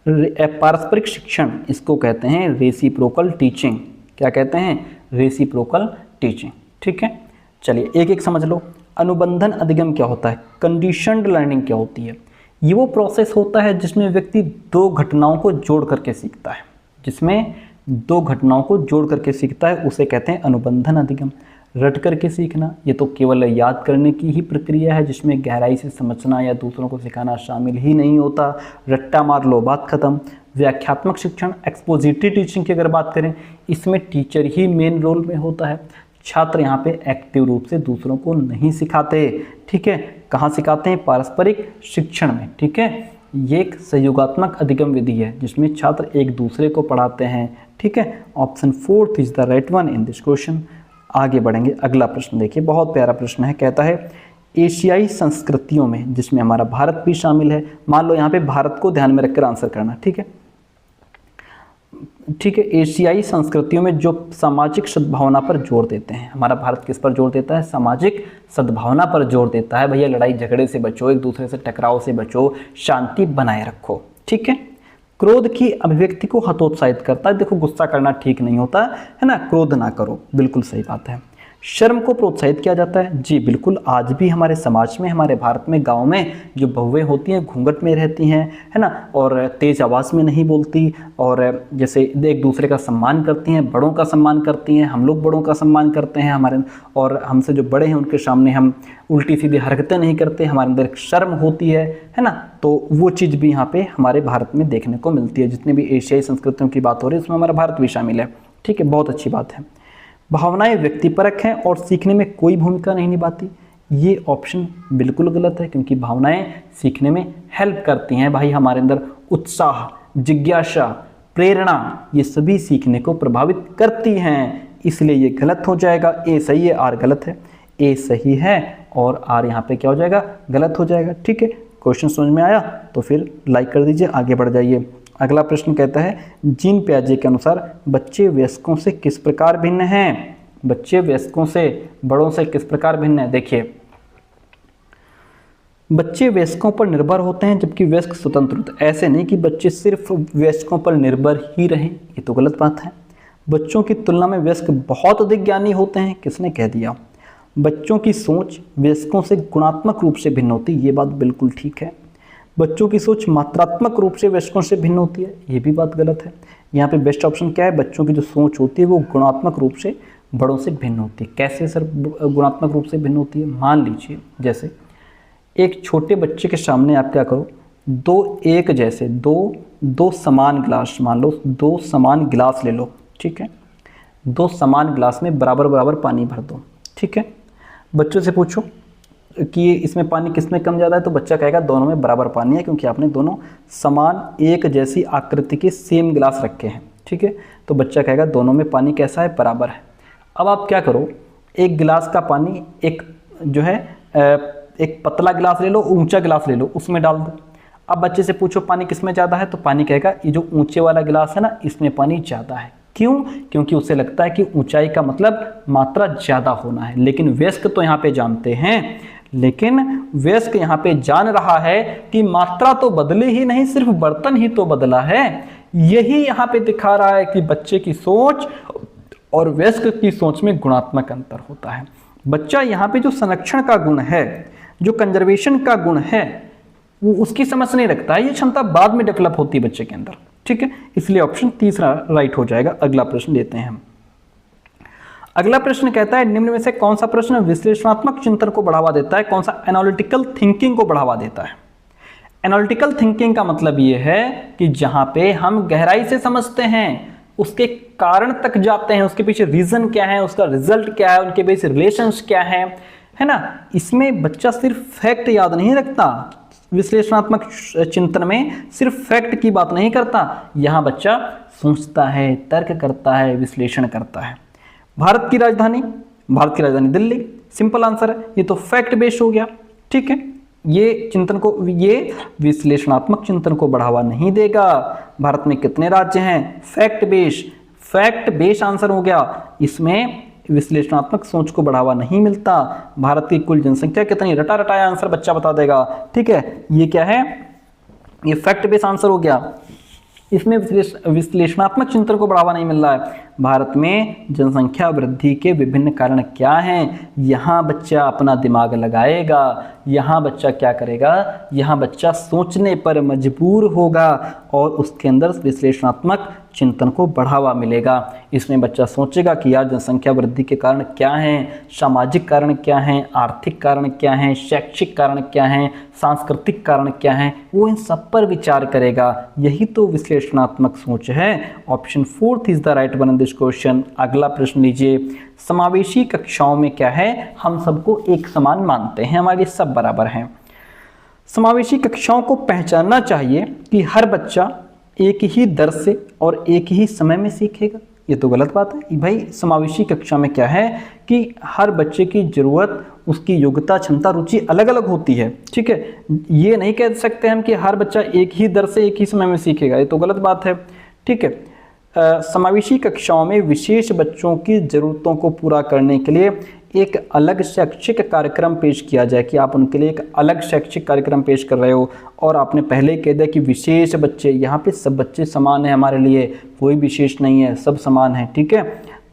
पारस्परिक शिक्षण। इसको कहते हैं रेसिप्रोकल टीचिंग। क्या कहते हैं? रेसिप्रोकल टीचिंग, ठीक है। चलिए एक एक समझ लो। अनुबंधन अधिगम क्या होता है? कंडीशनड लर्निंग क्या होती है? ये वो प्रोसेस होता है जिसमें व्यक्ति दो घटनाओं को जोड़ करके सीखता है, जिसमें दो घटनाओं को जोड़ करके सीखता है, उसे कहते हैं अनुबंधन अधिगम। रट करके सीखना ये तो केवल याद करने की ही प्रक्रिया है, जिसमें गहराई से समझना या दूसरों को सिखाना शामिल ही नहीं होता। रट्टा मार लो, बात खत्म। व्याख्यात्मक शिक्षण, एक्सपोजिटरी टीचिंग की अगर बात करें, इसमें टीचर ही मेन रोल में होता है। छात्र यहाँ पे एक्टिव रूप से दूसरों को नहीं सिखाते, ठीक है। कहाँ सिखाते हैं? पारस्परिक शिक्षण में, ठीक है। ये एक सहयोगात्मक अधिगम विधि है जिसमें छात्र एक दूसरे को पढ़ाते हैं, ठीक है। Option 4 is the right one in this question. आगे बढ़ेंगे, अगला प्रश्न देखिए, बहुत प्यारा प्रश्न है। कहता है एशियाई संस्कृतियों में, जिसमें हमारा भारत भी शामिल है, मान लो यहाँ पे भारत को ध्यान में रखकर आंसर करना, ठीक है। ठीक है, एशियाई संस्कृतियों में जो सामाजिक सद्भावना पर जोर देते हैं, हमारा भारत किस पर जोर देता है? सामाजिक सद्भावना पर जोर देता है। भैया लड़ाई झगड़े से बचो, एक दूसरे से टकराव से बचो, शांति बनाए रखो, ठीक है। क्रोध की अभिव्यक्ति को हतोत्साहित करता है। देखो गुस्सा करना ठीक नहीं होता है ना, क्रोध ना करो, बिल्कुल सही बात है। शर्म को प्रोत्साहित किया जाता है। जी बिल्कुल, आज भी हमारे समाज में, हमारे भारत में, गांव में जो बहुएं होती हैं घूंघट में रहती हैं, है ना, और तेज आवाज़ में नहीं बोलती, और जैसे एक दूसरे का सम्मान करती हैं, बड़ों का सम्मान करती हैं। हम लोग बड़ों का सम्मान करते हैं हमारे, और हमसे जो बड़े हैं उनके सामने हम उल्टी सीधी हरकतें नहीं करते, हमारे अंदर एक शर्म होती है ना। तो वो चीज़ भी यहाँ पे हमारे भारत में देखने को मिलती है। जितने भी एशियाई संस्कृतियों की बात हो रही है उसमें हमारा भारत भी शामिल है, ठीक है, बहुत अच्छी बात है। भावनाएं व्यक्तिपरक हैं और सीखने में कोई भूमिका नहीं निभाती। ये ऑप्शन बिल्कुल गलत है, क्योंकि भावनाएं सीखने में हेल्प करती हैं भाई। हमारे अंदर उत्साह, जिज्ञासा, प्रेरणा, ये सभी सीखने को प्रभावित करती हैं, इसलिए ये गलत हो जाएगा। ए सही है, आर गलत है। ए सही है और आर यहाँ पे क्या हो जाएगा, गलत हो जाएगा। ठीक है, क्वेश्चन समझ में आया तो फिर लाइक कर दीजिए, आगे बढ़ जाइए। अगला प्रश्न कहता है, जीन पियाजे के अनुसार बच्चे वयस्कों से किस प्रकार भिन्न हैं? बच्चे वयस्कों से, बड़ों से किस प्रकार भिन्न है? देखिए, बच्चे वयस्कों पर निर्भर होते हैं जबकि वयस्क स्वतंत्र होते हैं। ऐसे नहीं कि बच्चे सिर्फ वयस्कों पर निर्भर ही रहें, ये तो गलत बात है। बच्चों की तुलना में वयस्क बहुत अधिक ज्ञानी होते हैं, किसने कह दिया? बच्चों की सोच वयस्कों से गुणात्मक रूप से भिन्न होती है, ये बात बिल्कुल ठीक है। बच्चों की सोच मात्रात्मक रूप से वयस्कों से भिन्न होती है, ये भी बात गलत है। यहाँ पे बेस्ट ऑप्शन क्या है? बच्चों की जो सोच होती है वो गुणात्मक रूप से बड़ों से भिन्न होती है। कैसे सर गुणात्मक रूप से भिन्न होती है? मान लीजिए जैसे एक छोटे बच्चे के सामने आप क्या करो, दो समान गिलास, मान लो 2 समान गिलास ले लो, ठीक है। 2 समान गिलास में बराबर बराबर पानी भर दो, ठीक है। बच्चों से पूछो कि इसमें पानी किसमें कम ज़्यादा है, तो बच्चा कहेगा दोनों में बराबर पानी है, क्योंकि आपने दोनों समान एक जैसी आकृति के सेम गिलास रखे हैं, ठीक है। तो बच्चा कहेगा दोनों में पानी कैसा है, बराबर है। अब आप क्या करो, एक गिलास का पानी एक जो है एक पतला गिलास ले लो, ऊंचा गिलास ले लो, उसमें डाल दो। अब बच्चे से पूछो पानी किसमें ज़्यादा है, तो पानी कहेगा ये जो ऊंचे वाला गिलास है ना, इसमें पानी ज़्यादा है। क्यों? क्योंकि उसे लगता है कि ऊंचाई का मतलब मात्रा ज़्यादा होना है। लेकिन वयस्क तो यहाँ पे जानते हैं, लेकिन वयस्क यहाँ पे जान रहा है कि मात्रा तो बदली ही नहीं, सिर्फ बर्तन ही तो बदला है। यही यहाँ पे दिखा रहा है कि बच्चे की सोच और वयस्क की सोच में गुणात्मक अंतर होता है। बच्चा यहाँ पे जो संरक्षण का गुण है, जो कंजर्वेशन का गुण है, वो उसकी समझ नहीं रखता है। ये क्षमता बाद में डेवलप होती है बच्चे के अंदर, ठीक है। इसलिए ऑप्शन तीसरा राइट हो जाएगा। अगला प्रश्न लेते हैं हम। अगला प्रश्न कहता है, निम्न में से कौन सा प्रश्न विश्लेषणात्मक चिंतन को बढ़ावा देता है, कौन सा एनालिटिकल थिंकिंग को बढ़ावा देता है? एनालिटिकल थिंकिंग का मतलब ये है कि जहां पे हम गहराई से समझते हैं, उसके कारण तक जाते हैं, उसके पीछे रीजन क्या है, उसका रिजल्ट क्या है, उनके बीच रिलेशंस क्या है ना। इसमें बच्चा सिर्फ फैक्ट याद नहीं रखता, विश्लेषणात्मक चिंतन में सिर्फ फैक्ट की बात नहीं करता, यहाँ बच्चा सोचता है, तर्क करता है, विश्लेषण करता है। भारत की राजधानी दिल्ली, सिंपल आंसर है, ये तो फैक्ट बेस्ड हो गया, ठीक है। ये विश्लेषणात्मक चिंतन को बढ़ावा नहीं देगा। भारत में कितने राज्य हैं? फैक्ट बेस्ड आंसर हो गया। इसमें विश्लेषणात्मक सोच को बढ़ावा नहीं मिलता। भारत की कुल जनसंख्या कितनी, रटा रटाया आंसर बच्चा बता देगा, ठीक है। ये क्या है? ये फैक्ट बेस्ड आंसर हो गया। इसमें विश्लेषणात्मक चिंतन को बढ़ावा नहीं मिल रहा है। भारत में जनसंख्या वृद्धि के विभिन्न कारण क्या हैं, यहाँ बच्चा अपना दिमाग लगाएगा, यहाँ बच्चा क्या करेगा, यहाँ बच्चा सोचने पर मजबूर होगा और उसके अंदर विश्लेषणात्मक चिंतन को बढ़ावा मिलेगा। इसमें बच्चा सोचेगा कि यार जनसंख्या वृद्धि के कारण क्या हैं, सामाजिक कारण क्या हैं, आर्थिक कारण क्या हैं, शैक्षिक कारण क्या हैं, सांस्कृतिक कारण क्या हैं, वो इन सब पर विचार करेगा। यही तो विश्लेषणात्मक सोच है। Option 4 is the right one in this question. अगला प्रश्न लीजिए। समावेशी कक्षाओं में क्या है, हम सबको एक समान मानते हैं, हमारे सब बराबर हैं। समावेशी कक्षाओं को पहचानना चाहिए कि हर बच्चा एक ही दर से और एक ही समय में सीखेगा, ये तो गलत बात है। भाई समावेशी कक्षा में क्या है कि हर बच्चे की ज़रूरत, उसकी योग्यता, क्षमता, रुचि अलग अलग होती है, ठीक है। ये नहीं कह सकते हम कि हर बच्चा एक ही दर से एक ही समय में सीखेगा, ये तो गलत बात है, ठीक है। समावेशी कक्षाओं में विशेष बच्चों की ज़रूरतों को पूरा करने के लिए एक अलग शैक्षिक कार्यक्रम पेश किया जाए, कि आप उनके लिए एक अलग शैक्षिक कार्यक्रम पेश कर रहे हो और आपने पहले ही कह दिया कि विशेष बच्चे, यहाँ पे सब बच्चे समान हैं, हमारे लिए कोई विशेष नहीं है, सब समान है, ठीक है।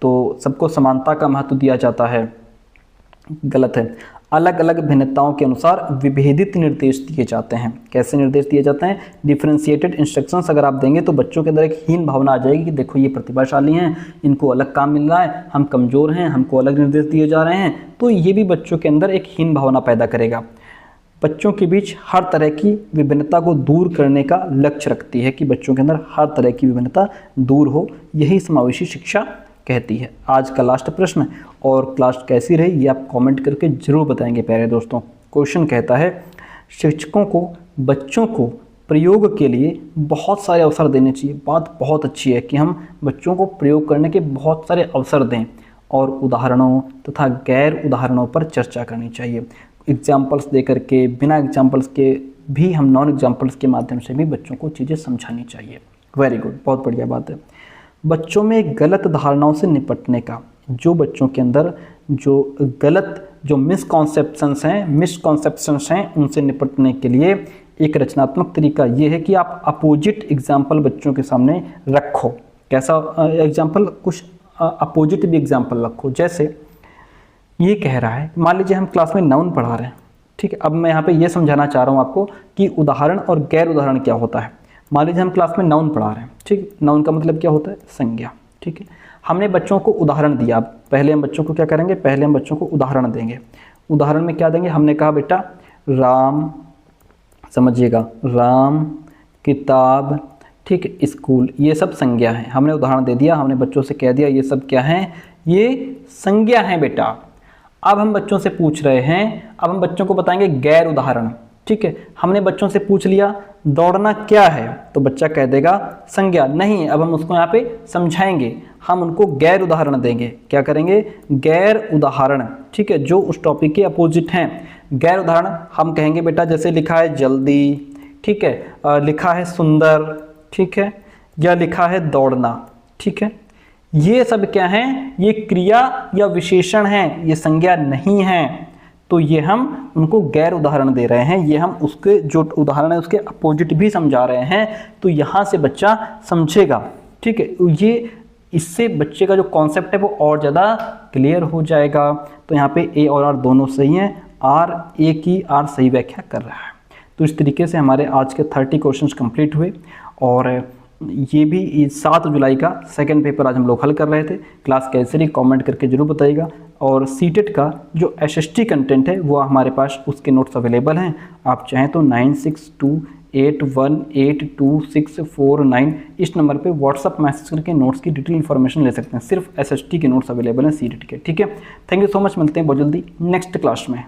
तो सबको समानता का महत्व दिया जाता है, गलत है। अलग अलग भिन्नताओं के अनुसार विभेदित निर्देश दिए जाते हैं। कैसे निर्देश दिए जाते हैं? डिफरेंशिएटेड इंस्ट्रक्शंस अगर आप देंगे तो बच्चों के अंदर एक हीन भावना आ जाएगी कि देखो ये प्रतिभाशाली हैं, इनको अलग काम मिल रहा है, हम कमज़ोर हैं, हमको अलग निर्देश दिए जा रहे हैं। तो ये भी बच्चों के अंदर एक हीन भावना पैदा करेगा। बच्चों के बीच हर तरह की विभिन्नता को दूर करने का लक्ष्य रखती है, कि बच्चों के अंदर हर तरह की विभिन्नता दूर हो। यही समावेशी शिक्षा कहती है। आज का लास्ट प्रश्न, और क्लास कैसी रही ये आप कमेंट करके ज़रूर बताएंगे प्यारे दोस्तों। क्वेश्चन कहता है, शिक्षकों को बच्चों को प्रयोग के लिए बहुत सारे अवसर देने चाहिए। बात बहुत अच्छी है कि हम बच्चों को प्रयोग करने के बहुत सारे अवसर दें और उदाहरणों तथा गैर उदाहरणों पर चर्चा करनी चाहिए। एग्जाम्पल्स दे करके, बिना एग्जाम्पल्स के भी हम नॉन एग्जाम्पल्स के माध्यम से भी बच्चों को चीज़ें समझानी चाहिए। वेरी गुड, बहुत बढ़िया बात है। बच्चों में गलत धारणाओं से निपटने का, जो बच्चों के अंदर जो गलत जो मिसकॉन्सेप्शंस हैं उनसे निपटने के लिए एक रचनात्मक तरीका ये है कि आप अपोजिट एग्जाम्पल बच्चों के सामने रखो। कैसा एग्जाम्पल? कुछ अपोजिट भी एग्जाम्पल रखो। जैसे ये कह रहा है, मान लीजिए हम क्लास में नाउन पढ़ा रहे हैं, ठीक है। अब मैं यहाँ पे ये समझाना चाह रहा हूँ आपको कि उदाहरण और गैर उदाहरण क्या होता है। मान लीजिए हम क्लास में नाउन पढ़ा रहे हैं, ठीक। नाउन का मतलब क्या होता है? संज्ञा, ठीक है। हमने बच्चों को उदाहरण दिया। पहले हम बच्चों को क्या करेंगे? पहले हम बच्चों को उदाहरण देंगे। उदाहरण में क्या देंगे? हमने कहा बेटा राम, समझिएगा, राम, किताब, ठीक, स्कूल, ये सब संज्ञा हैं। हमने उदाहरण दे दिया, हमने बच्चों से कह दिया ये सब क्या हैं? ये संज्ञा हैं बेटा। अब हम बच्चों से पूछ रहे हैं, अब हम बच्चों को बताएंगे गैर उदाहरण, ठीक है। हमने बच्चों से पूछ लिया दौड़ना क्या है, तो बच्चा कह देगा संज्ञा। नहीं, अब हम उसको यहाँ पे समझाएंगे, हम उनको गैर उदाहरण देंगे। क्या करेंगे? गैर उदाहरण, ठीक है, जो उस टॉपिक के अपोजिट हैं। गैर उदाहरण हम कहेंगे बेटा जैसे लिखा है जल्दी, ठीक है, लिखा है सुंदर, ठीक है, या लिखा है दौड़ना, ठीक है। ये सब क्या हैं? ये क्रिया या विशेषण हैं, ये संज्ञा नहीं हैं। तो ये हम उनको गैर उदाहरण दे रहे हैं। ये हम उसके जो उदाहरण है उसके अपोजिट भी समझा रहे हैं। तो यहाँ से बच्चा समझेगा, ठीक है। ये इससे बच्चे का जो कॉन्सेप्ट है वो और ज़्यादा क्लियर हो जाएगा। तो यहाँ पे ए और आर दोनों सही हैं, आर ए की आर सही व्याख्या कर रहा है। तो इस तरीके से हमारे आज के 30 क्वेश्चंस कंप्लीट हुए। और ये भी 7 जुलाई का सेकंड पेपर आज हम लोग हल कर रहे थे। क्लास कैसे रही कमेंट करके जरूर बताइएगा। और सीटेट का जो एसएसटी कंटेंट है वो हमारे पास उसके नोट्स अवेलेबल हैं। आप चाहें तो 9628182649 इस नंबर पे व्हाट्सअप मैसेज करके नोट्स की डिटेल इन्फॉर्मेशन ले सकते हैं। सिर्फ एसएसटी के नोट्स अवेलेबल हैं सीटेट के, ठीक है। थैंक यू सो मच, मिलते हैं बहुत जल्दी नेक्स्ट क्लास में।